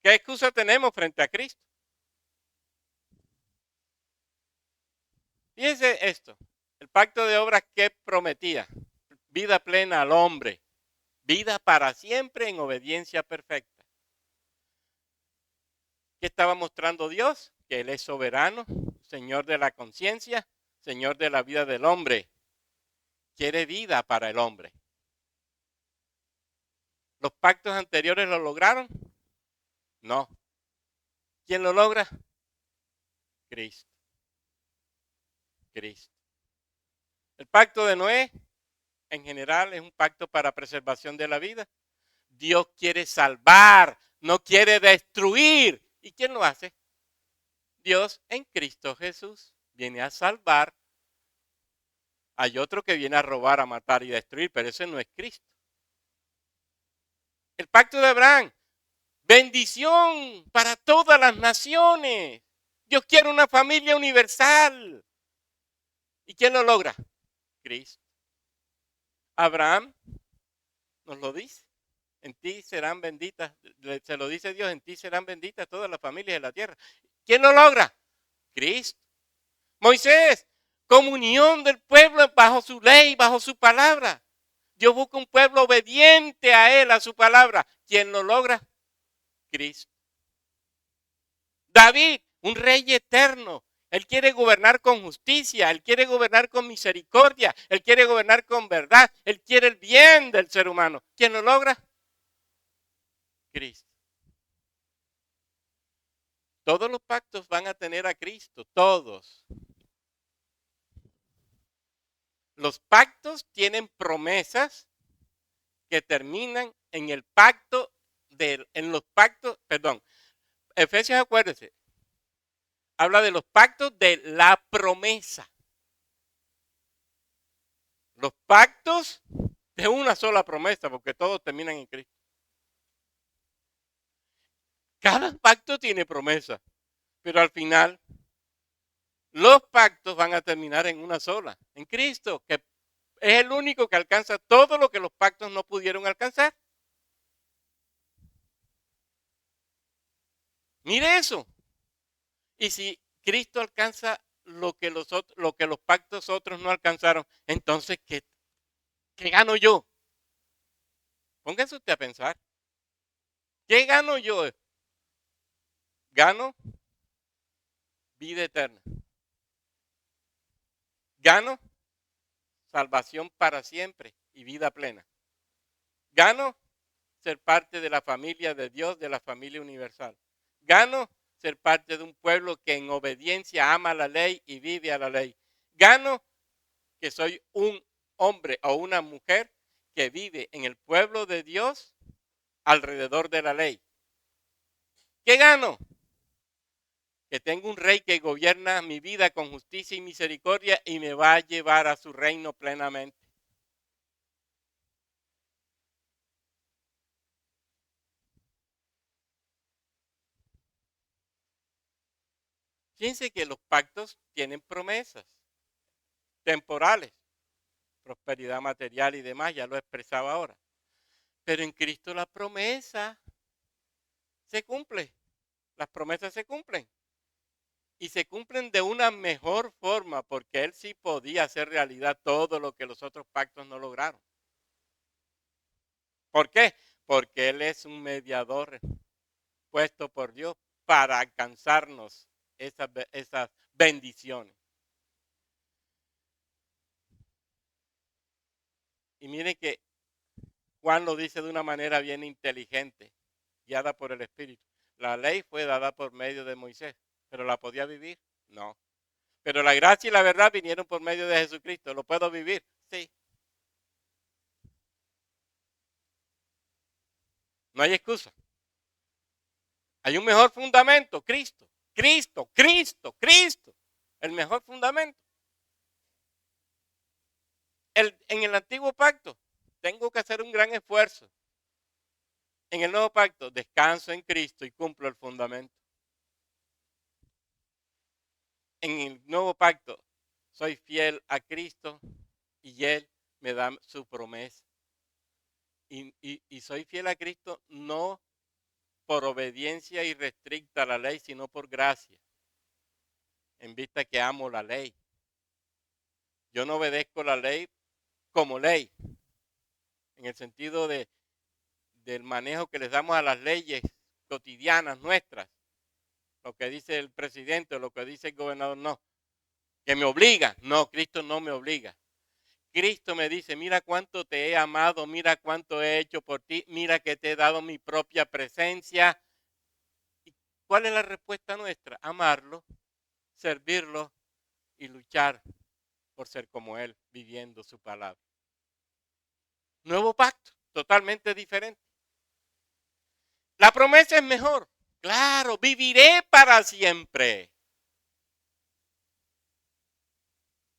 ¿Qué excusa tenemos frente a Cristo? Fíjense esto, el pacto de obras que prometía, vida plena al hombre, vida para siempre en obediencia perfecta. ¿Qué estaba mostrando Dios? Que Él es soberano, Señor de la conciencia, Señor de la vida del hombre. Quiere vida para el hombre. ¿Los pactos anteriores lo lograron? No. ¿Quién lo logra? Cristo. Cristo. El pacto de Noé, en general, es un pacto para preservación de la vida. Dios quiere salvar, no quiere destruir. ¿Y quién lo hace? Dios en Cristo Jesús viene a salvar Hay otro que viene a robar, a matar y destruir, pero ese no es Cristo. El pacto de Abraham, bendición para todas las naciones. Dios quiere una familia universal. ¿Y quién lo logra? Cristo. Abraham nos lo dice. En ti serán benditas, se lo dice Dios, en ti serán benditas todas las familias de la tierra. ¿Quién lo logra? Cristo. Moisés, comunión del pueblo bajo su ley, bajo su palabra. Dios busca un pueblo obediente a él, a su palabra. ¿Quién lo logra? Cristo. David, un rey eterno. Él quiere gobernar con justicia, él quiere gobernar con misericordia, él quiere gobernar con verdad, él quiere el bien del ser humano. ¿Quién lo logra? Cristo. Todos los pactos van a tener a Cristo, todos. Los pactos tienen promesas que terminan en el pacto, Efesios, acuérdense, habla de los pactos de la promesa. Los pactos de una sola promesa, porque todos terminan en Cristo. Cada pacto tiene promesa, pero al final los pactos van a terminar en una sola, en Cristo, que es el único que alcanza todo lo que los pactos no pudieron alcanzar. Mire eso. Y si Cristo alcanza lo que los pactos otros no alcanzaron, entonces, ¿qué gano yo? Póngase usted a pensar. ¿Qué gano yo? Gano vida eterna. Gano salvación para siempre y vida plena. Gano ser parte de la familia de Dios, de la familia universal. Gano ser parte de un pueblo que en obediencia ama la ley y vive a la ley. Gano que soy un hombre o una mujer que vive en el pueblo de Dios alrededor de la ley. ¿Qué gano? Que tengo un rey que gobierna mi vida con justicia y misericordia y me va a llevar a su reino plenamente. Fíjense que los pactos tienen promesas temporales, prosperidad material y demás, ya lo expresaba ahora. Pero en Cristo la promesa se cumple, las promesas se cumplen. Y se cumplen de una mejor forma porque Él sí podía hacer realidad todo lo que los otros pactos no lograron. ¿Por qué? Porque Él es un mediador puesto por Dios para alcanzarnos esas bendiciones. Y miren que Juan lo dice de una manera bien inteligente, guiada por el Espíritu. La ley fue dada por medio de Moisés, pero ¿la podía vivir? No. Pero la gracia y la verdad vinieron por medio de Jesucristo. ¿Lo puedo vivir? Sí. No hay excusa. Hay un mejor fundamento, Cristo. Cristo, Cristo, Cristo. El mejor fundamento. En el antiguo pacto tengo que hacer un gran esfuerzo. En el nuevo pacto descanso en Cristo y cumplo el fundamento. En el nuevo pacto soy fiel a Cristo y Él me da su promesa. Y soy fiel a Cristo no por obediencia irrestricta a la ley, sino por gracia, en vista que amo la ley. Yo no obedezco la ley como ley, en el sentido del manejo que les damos a las leyes cotidianas nuestras, lo que dice el presidente o lo que dice el gobernador, no, que me obliga, no, Cristo no me obliga. Cristo me dice, mira cuánto te he amado, mira cuánto he hecho por ti, mira que te he dado mi propia presencia. ¿Y cuál es la respuesta nuestra? Amarlo, servirlo y luchar por ser como Él, viviendo su palabra. Nuevo pacto, totalmente diferente. La promesa es mejor. Claro, viviré para siempre.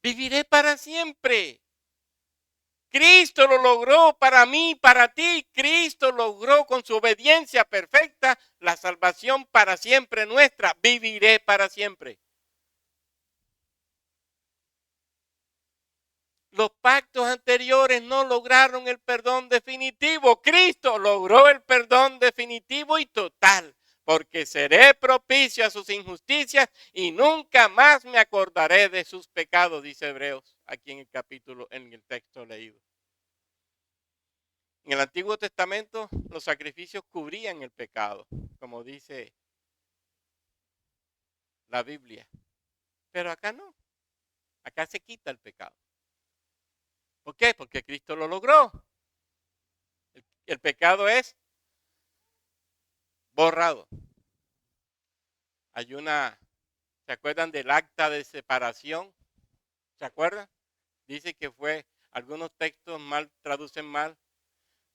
Viviré para siempre. Cristo lo logró para mí, para ti. Cristo logró con su obediencia perfecta la salvación para siempre nuestra. Viviré para siempre. Los pactos anteriores no lograron el perdón definitivo. Cristo logró el perdón definitivo y total. Porque seré propicio a sus injusticias y nunca más me acordaré de sus pecados, dice Hebreos, aquí en el capítulo, en el texto leído. En el Antiguo Testamento los sacrificios cubrían el pecado, como dice la Biblia. Pero acá no. Acá se quita el pecado. ¿Por qué? Porque Cristo lo logró. El pecado es borrado. ¿Se acuerdan del acta de separación? ¿Se acuerdan? Dice que algunos textos mal traducen mal,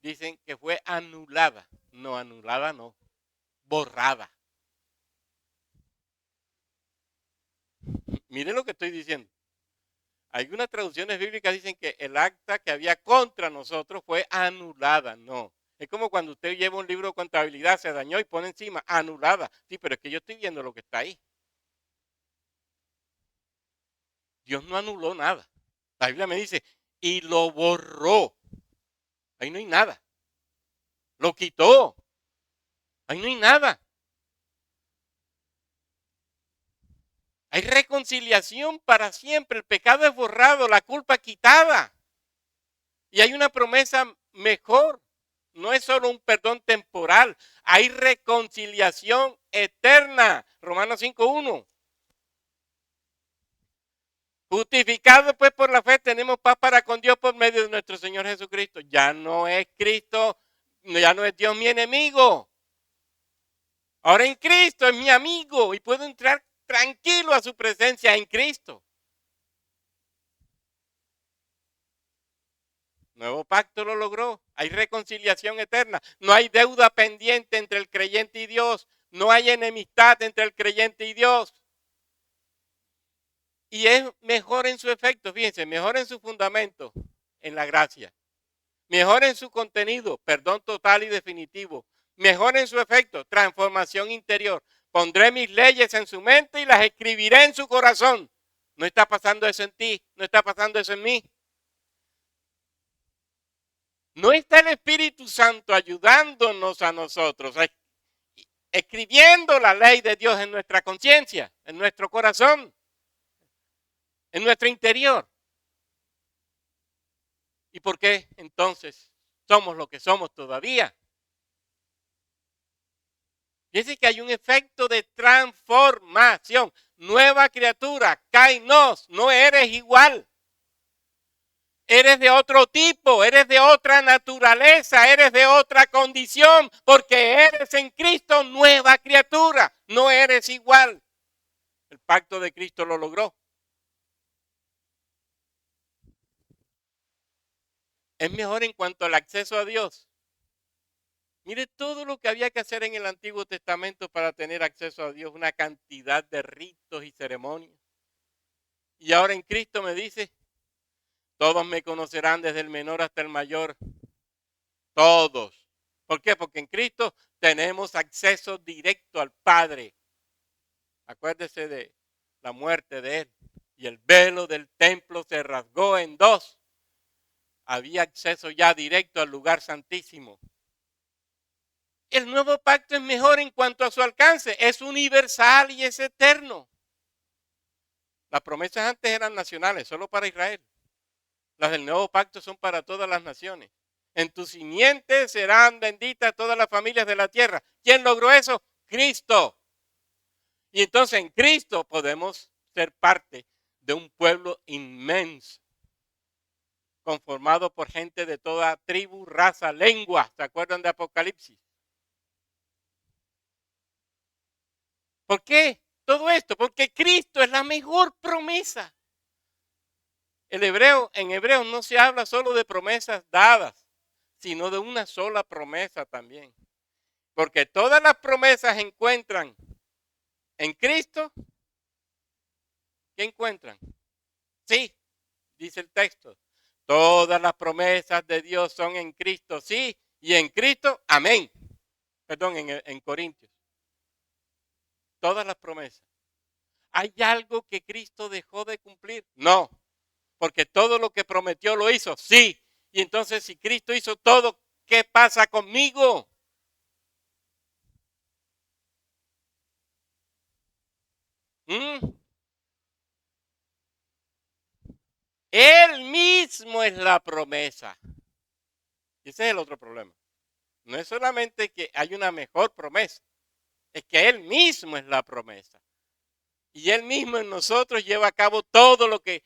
dicen que fue anulada. No, anulada no, borrada. Miren lo que estoy diciendo. Algunas traducciones bíblicas dicen que el acta que había contra nosotros fue anulada. No. Es como cuando usted lleva un libro de contabilidad, se dañó y pone encima, anulada. Sí, pero es que yo estoy viendo lo que está ahí. Dios no anuló nada. La Biblia me dice, y lo borró. Ahí no hay nada. Lo quitó. Ahí no hay nada. Hay reconciliación para siempre. El pecado es borrado, la culpa quitada. Y hay una promesa mejor. No es solo un perdón temporal. Hay reconciliación eterna. Romanos 5:1. Justificados pues por la fe tenemos paz para con Dios por medio de nuestro Señor Jesucristo. Ya no es Cristo, ya no es Dios mi enemigo. Ahora en Cristo es mi amigo y puedo entrar tranquilo a su presencia en Cristo. Nuevo pacto lo logró. Hay reconciliación eterna. No hay deuda pendiente entre el creyente y Dios. No hay enemistad entre el creyente y Dios. Y es mejor en su efecto, fíjense, mejor en su fundamento, en la gracia. Mejor en su contenido, perdón total y definitivo. Mejor en su efecto, transformación interior. Pondré mis leyes en su mente y las escribiré en su corazón. No está pasando eso en ti, no está pasando eso en mí. No está el Espíritu Santo ayudándonos a nosotros, escribiendo la ley de Dios en nuestra conciencia, en nuestro corazón, en nuestro interior. ¿Y por qué entonces somos lo que somos todavía? Fíjense que hay un efecto de transformación. Nueva criatura, kainos, no eres igual. Eres de otro tipo, eres de otra naturaleza, eres de otra condición, porque eres en Cristo nueva criatura, no eres igual. El pacto de Cristo lo logró. Es mejor en cuanto al acceso a Dios. Mire todo lo que había que hacer en el Antiguo Testamento para tener acceso a Dios, una cantidad de ritos y ceremonias. Y ahora en Cristo me dice, todos me conocerán desde el menor hasta el mayor. Todos. ¿Por qué? Porque en Cristo tenemos acceso directo al Padre. Acuérdese de la muerte de Él. Y el velo del templo se rasgó en dos. Había acceso ya directo al lugar santísimo. El nuevo pacto es mejor en cuanto a su alcance. Es universal y es eterno. Las promesas antes eran nacionales, solo para Israel. Las del nuevo pacto son para todas las naciones. En tu simiente serán benditas todas las familias de la tierra. ¿Quién logró eso? Cristo. Y entonces en Cristo podemos ser parte de un pueblo inmenso, conformado por gente de toda tribu, raza, lengua. ¿Se acuerdan de Apocalipsis? ¿Por qué todo esto? Porque Cristo es la mejor promesa. En hebreo no se habla solo de promesas dadas, sino de una sola promesa también. Porque todas las promesas encuentran en Cristo. ¿Qué encuentran? Sí, dice el texto. Todas las promesas de Dios son en Cristo, sí, y en Cristo, amén. Perdón, en Corintios. Todas las promesas. ¿Hay algo que Cristo dejó de cumplir? No, porque todo lo que prometió lo hizo, sí. Y entonces si Cristo hizo todo, ¿qué pasa conmigo? ¿Mm? Él mismo es la promesa. Y ese es el otro problema. No es solamente que hay una mejor promesa, es que Él mismo es la promesa. Y Él mismo en nosotros lleva a cabo todo lo que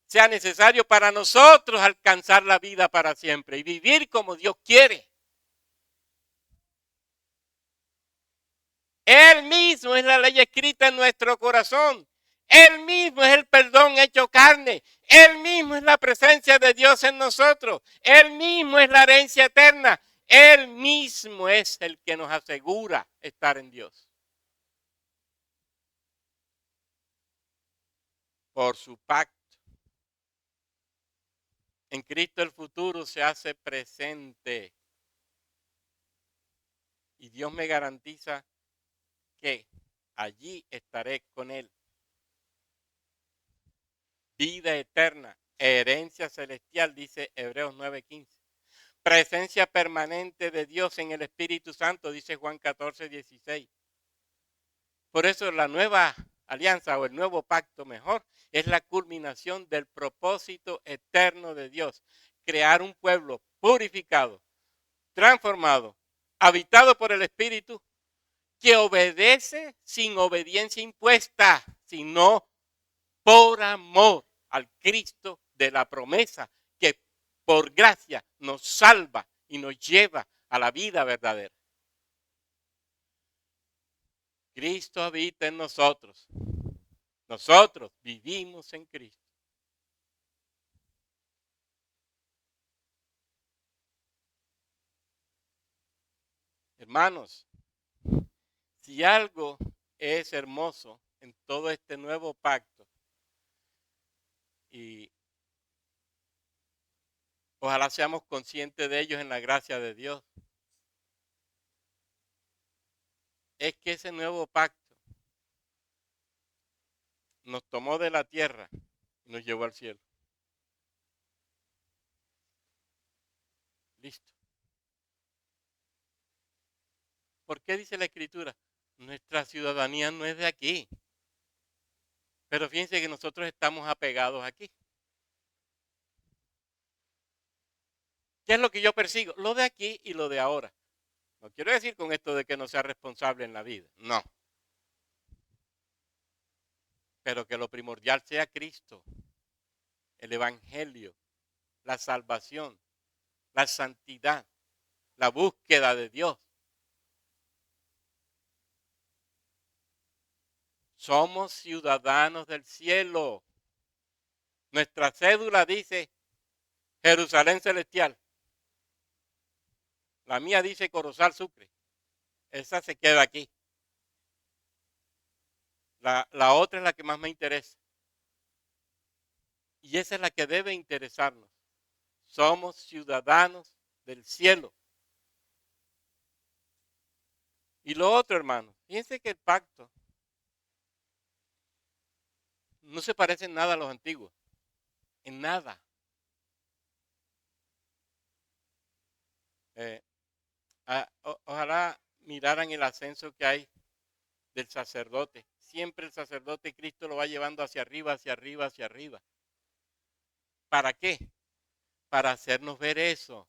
sea necesario para nosotros alcanzar la vida para siempre y vivir como Dios quiere. Él mismo es la ley escrita en nuestro corazón. Él mismo es el perdón hecho carne. Él mismo es la presencia de Dios en nosotros. Él mismo es la herencia eterna. Él mismo es el que nos asegura estar en Dios. Por su pacto. En Cristo el futuro se hace presente. Y Dios me garantiza que allí estaré con Él. Vida eterna, herencia celestial, dice Hebreos 9:15. Presencia permanente de Dios en el Espíritu Santo, dice Juan 14:16. Por eso la nueva alianza o el nuevo pacto mejor es la culminación del propósito eterno de Dios. Crear un pueblo purificado, transformado, habitado por el Espíritu, que obedece sin obediencia impuesta, sino por amor al Cristo de la promesa que por gracia nos salva y nos lleva a la vida verdadera. Cristo habita en nosotros. Nosotros vivimos en Cristo. Hermanos, si algo es hermoso en todo este nuevo pacto, y ojalá seamos conscientes de ellos en la gracia de Dios, es que ese nuevo pacto nos tomó de la tierra y nos llevó al cielo. Listo. ¿Por qué dice la Escritura? Nuestra ciudadanía no es de aquí. Pero fíjense que nosotros estamos apegados aquí. ¿Qué es lo que yo persigo? Lo de aquí y lo de ahora. No quiero decir con esto de que no sea responsable en la vida. No. Pero que lo primordial sea Cristo, el Evangelio, la salvación, la santidad, la búsqueda de Dios. Somos ciudadanos del cielo. Nuestra cédula dice Jerusalén celestial. La mía dice Corozal Sucre. Esa se queda aquí. La otra es la que más me interesa. Y esa es la que debe interesarnos. Somos ciudadanos del cielo. Y lo otro, hermano, fíjense que el pacto no se parece en nada a los antiguos. En nada. Eh, ojalá miraran el ascenso que hay del sacerdote. Siempre el sacerdote Cristo lo va llevando hacia arriba, hacia arriba, hacia arriba. ¿Para qué? Para hacernos ver eso.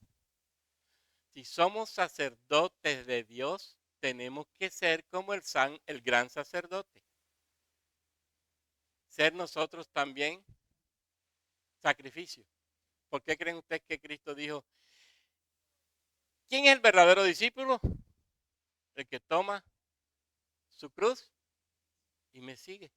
Si somos sacerdotes de Dios, tenemos que ser como el gran sacerdote. Ser nosotros también sacrificio. ¿Por qué creen ustedes que Cristo dijo, ¿quién es el verdadero discípulo? El que toma su cruz y me sigue.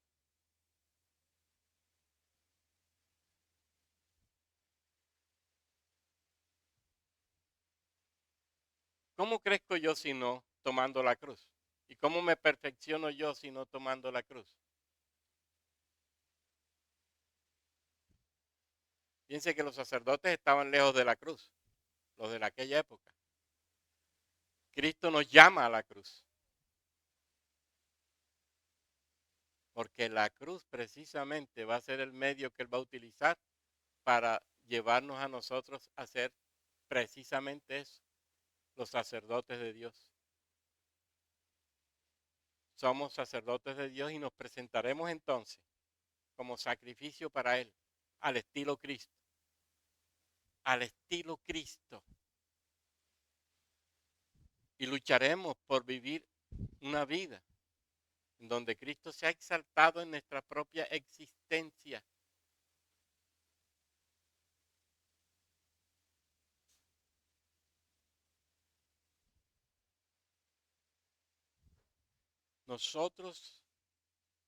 ¿Cómo crezco yo si no tomando la cruz? ¿Y cómo me perfecciono yo si no tomando la cruz? Piense que los sacerdotes estaban lejos de la cruz, los de aquella época. Cristo nos llama a la cruz. Porque la cruz precisamente va a ser el medio que Él va a utilizar para llevarnos a nosotros a ser precisamente eso, los sacerdotes de Dios. Somos sacerdotes de Dios y nos presentaremos entonces como sacrificio para Él, al estilo Cristo. Al estilo Cristo. Y lucharemos por vivir una vida en donde Cristo sea exaltado en nuestra propia existencia. Nosotros,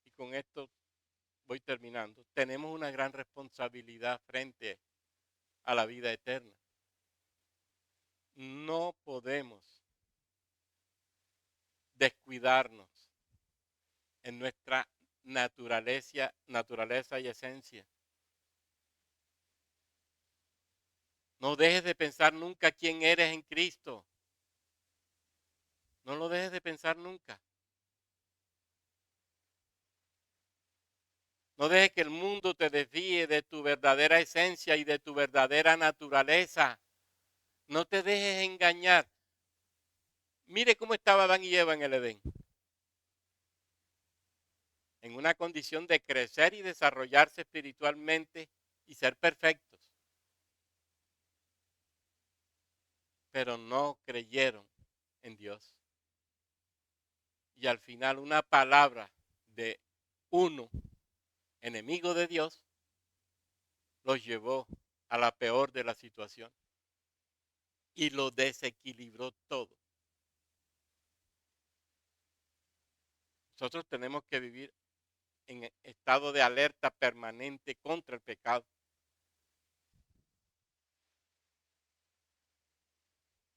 y con esto voy terminando, tenemos una gran responsabilidad frente a la vida eterna. No podemos descuidarnos en nuestra naturaleza y esencia. No dejes de pensar nunca quién eres en Cristo. No lo dejes de pensar nunca. No dejes que el mundo te desvíe de tu verdadera esencia y de tu verdadera naturaleza. No te dejes engañar. Mire cómo estaba Adán y Eva en el Edén. En una condición de crecer y desarrollarse espiritualmente y ser perfectos. Pero no creyeron en Dios. Y al final una palabra de uno, enemigo de Dios, los llevó a la peor de la situación. Y lo desequilibró todo. Nosotros tenemos que vivir en estado de alerta permanente contra el pecado.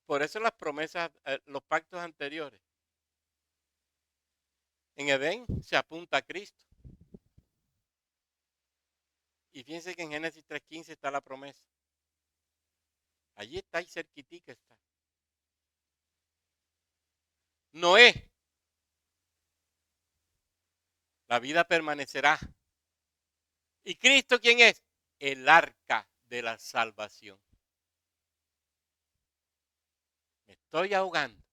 Por eso las promesas, los pactos anteriores. En Edén se apunta a Cristo. Y fíjense que en Génesis 3:15 está la promesa. Allí está y cerquitica está. Noé. La vida permanecerá. ¿Y Cristo quién es? El arca de la salvación. Me estoy ahogando,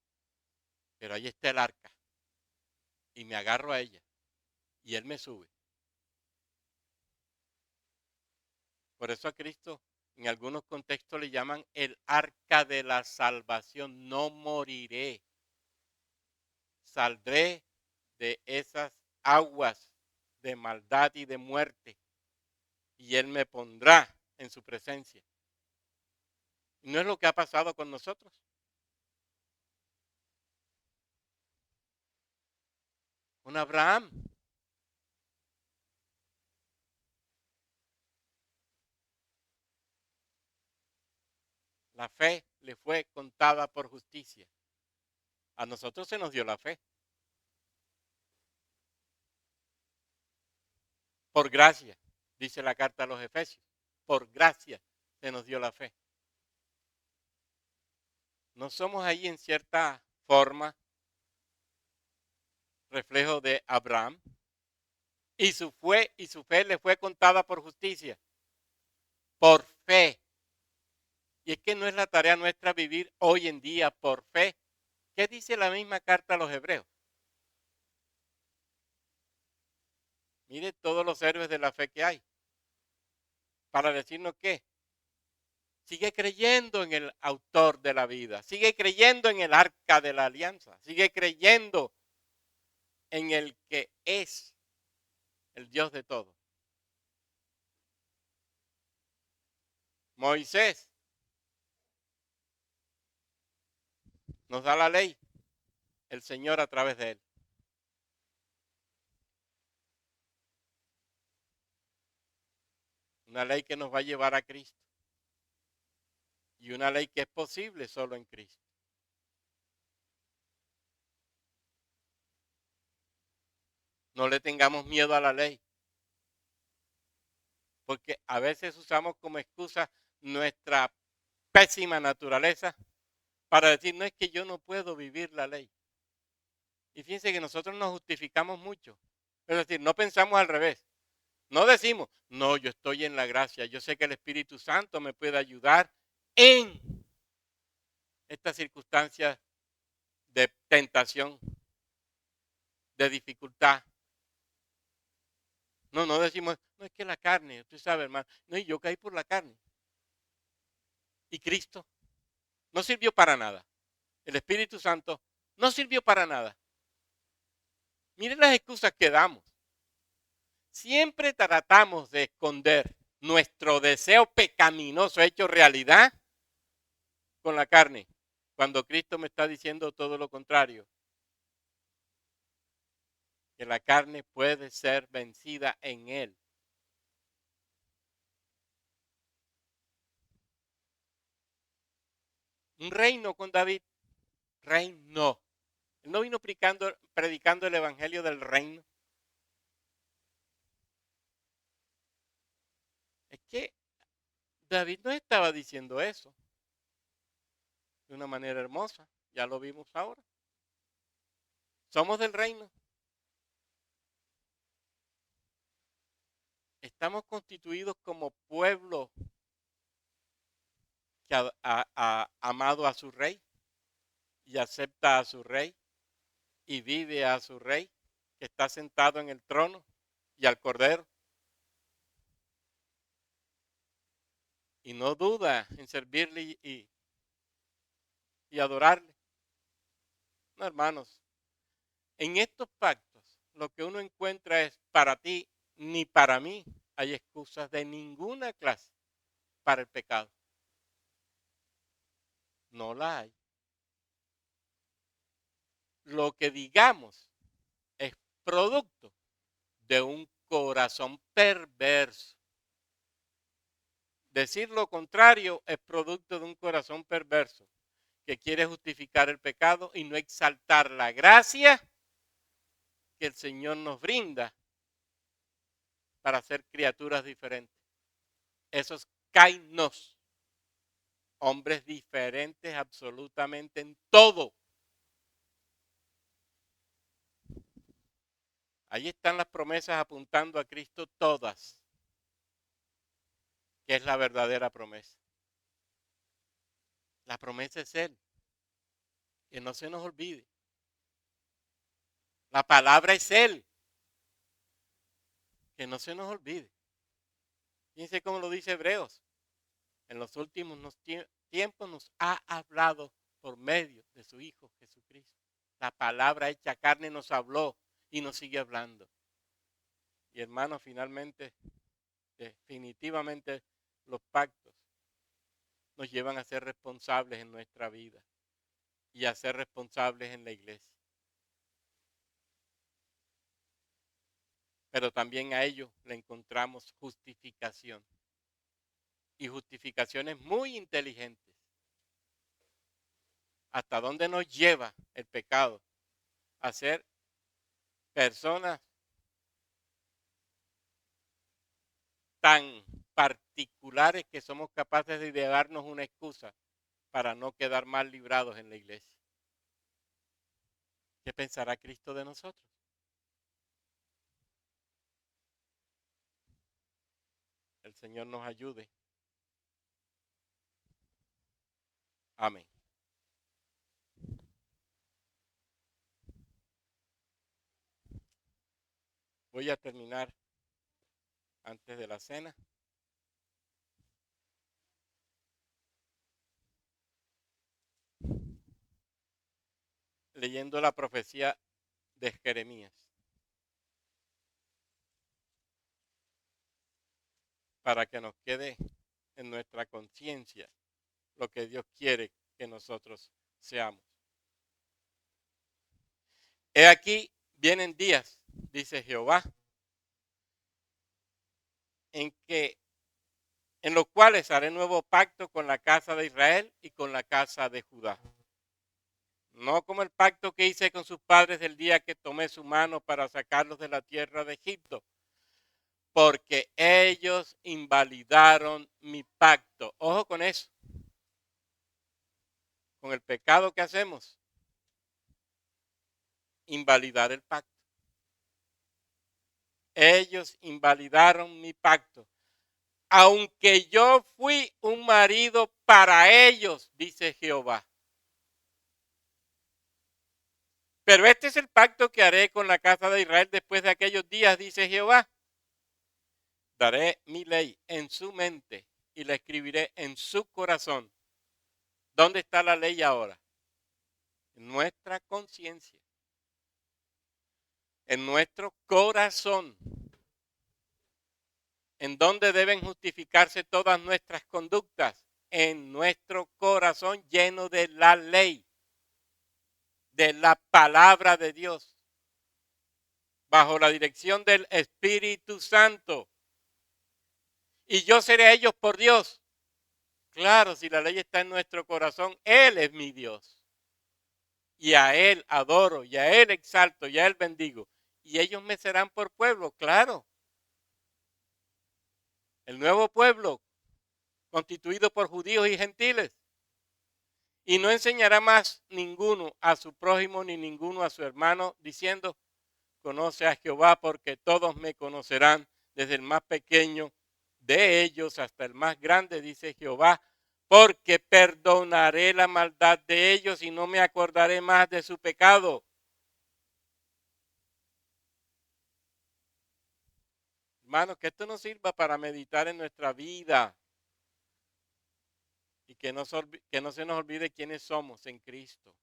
pero ahí está el arca. Y me agarro a ella. Y Él me sube. Por eso a Cristo en algunos contextos le llaman el arca de la salvación. No moriré. Saldré de esas aguas de maldad y de muerte. Y Él me pondrá en su presencia. ¿No es lo que ha pasado con nosotros? Con Abraham. La fe le fue contada por justicia. A nosotros se nos dio la fe. Por gracia, dice la carta a los Efesios. Por gracia se nos dio la fe. No somos ahí en cierta forma reflejo de Abraham. Y su fe le fue contada por justicia. Por fe. Y es que no es la tarea nuestra vivir hoy en día por fe. ¿Qué dice la misma carta a los hebreos? Mire todos los héroes de la fe que hay. Para decirnos que sigue creyendo en el autor de la vida. Sigue creyendo en el arca de la alianza. Sigue creyendo en el que es el Dios de todo. Moisés nos da la ley, el Señor a través de él. Una ley que nos va a llevar a Cristo. Y una ley que es posible solo en Cristo. No le tengamos miedo a la ley. porque a veces usamos como excusa nuestra pésima naturaleza para decir, no es que yo no puedo vivir la ley. Y fíjense que nosotros nos justificamos mucho. Es decir, no pensamos al revés. No decimos, no, yo estoy en la gracia, yo sé que el Espíritu Santo me puede ayudar en estas circunstancias de tentación, de dificultad. No, no decimos, no es que la carne, usted sabe, hermano, no, y yo caí por la carne. Y Cristo no sirvió para nada. El Espíritu Santo no sirvió para nada. Miren las excusas que damos. Siempre tratamos de esconder nuestro deseo pecaminoso hecho realidad con la carne, cuando Cristo me está diciendo todo lo contrario, que la carne puede ser vencida en Él. Un reino con David, reino. Él no vino predicando el evangelio del reino. Es que David no estaba diciendo eso de una manera hermosa, ya lo vimos ahora. Somos del reino. Estamos constituidos como pueblo que ha amado a su rey y acepta a su rey y vive a su rey que está sentado en el trono y al cordero. Y no duda en servirle y adorarle. No, hermanos, en estos pactos lo que uno encuentra es para ti ni para mí hay excusas de ninguna clase para el pecado. No la hay. Lo que digamos es producto de un corazón perverso. Decir lo contrario es producto de un corazón perverso que quiere justificar el pecado y no exaltar la gracia que el Señor nos brinda para ser criaturas diferentes. Esos kainos, hombres diferentes absolutamente en todo. Ahí están las promesas apuntando a Cristo todas, que es la verdadera promesa. La promesa es Él, que no se nos olvide. La palabra es Él, que no se nos olvide. Fíjense cómo lo dice Hebreos. En los últimos tiempos nos ha hablado por medio de su Hijo Jesucristo. La palabra hecha carne nos habló y nos sigue hablando. Y hermanos, finalmente, definitivamente los pactos nos llevan a ser responsables en nuestra vida y a ser responsables en la iglesia. Pero también a ellos le encontramos justificación. Y justificaciones muy inteligentes. ¿Hasta dónde nos lleva el pecado? A ser personas tan particulares que somos capaces de darnos una excusa para no quedar mal librados en la iglesia. ¿Qué pensará Cristo de nosotros? El Señor nos ayude. Amén. Voy a terminar antes de la cena. Leyendo la profecía de Jeremías. Para que nos quede en nuestra conciencia lo que Dios quiere que nosotros seamos. He aquí, vienen días, dice Jehová, en los cuales haré nuevo pacto con la casa de Israel y con la casa de Judá. No como el pacto que hice con sus padres el día que tomé su mano para sacarlos de la tierra de Egipto, porque ellos invalidaron mi pacto. Ojo con eso. Con el pecado que hacemos, invalidar el pacto. Ellos invalidaron mi pacto. Aunque yo fui un marido para ellos, dice Jehová. Pero este es el pacto que haré con la casa de Israel después de aquellos días, dice Jehová. Daré mi ley en su mente y la escribiré en su corazón. ¿Dónde está la ley ahora? En nuestra conciencia, en nuestro corazón, en donde deben justificarse todas nuestras conductas, en nuestro corazón lleno de la ley, de la palabra de Dios, bajo la dirección del Espíritu Santo. Y yo seré a ellos por Dios. Claro, si la ley está en nuestro corazón, Él es mi Dios. Y a Él adoro, y a Él exalto, y a Él bendigo. Y ellos me serán por pueblo, claro. El nuevo pueblo, constituido por judíos y gentiles. Y no enseñará más ninguno a su prójimo ni ninguno a su hermano, diciendo, conoce a Jehová, porque todos me conocerán, desde el más pequeño de ellos hasta el más grande, dice Jehová, porque perdonaré la maldad de ellos y no me acordaré más de su pecado. Hermanos, que esto nos sirva para meditar en nuestra vida y que no se nos olvide quiénes somos en Cristo.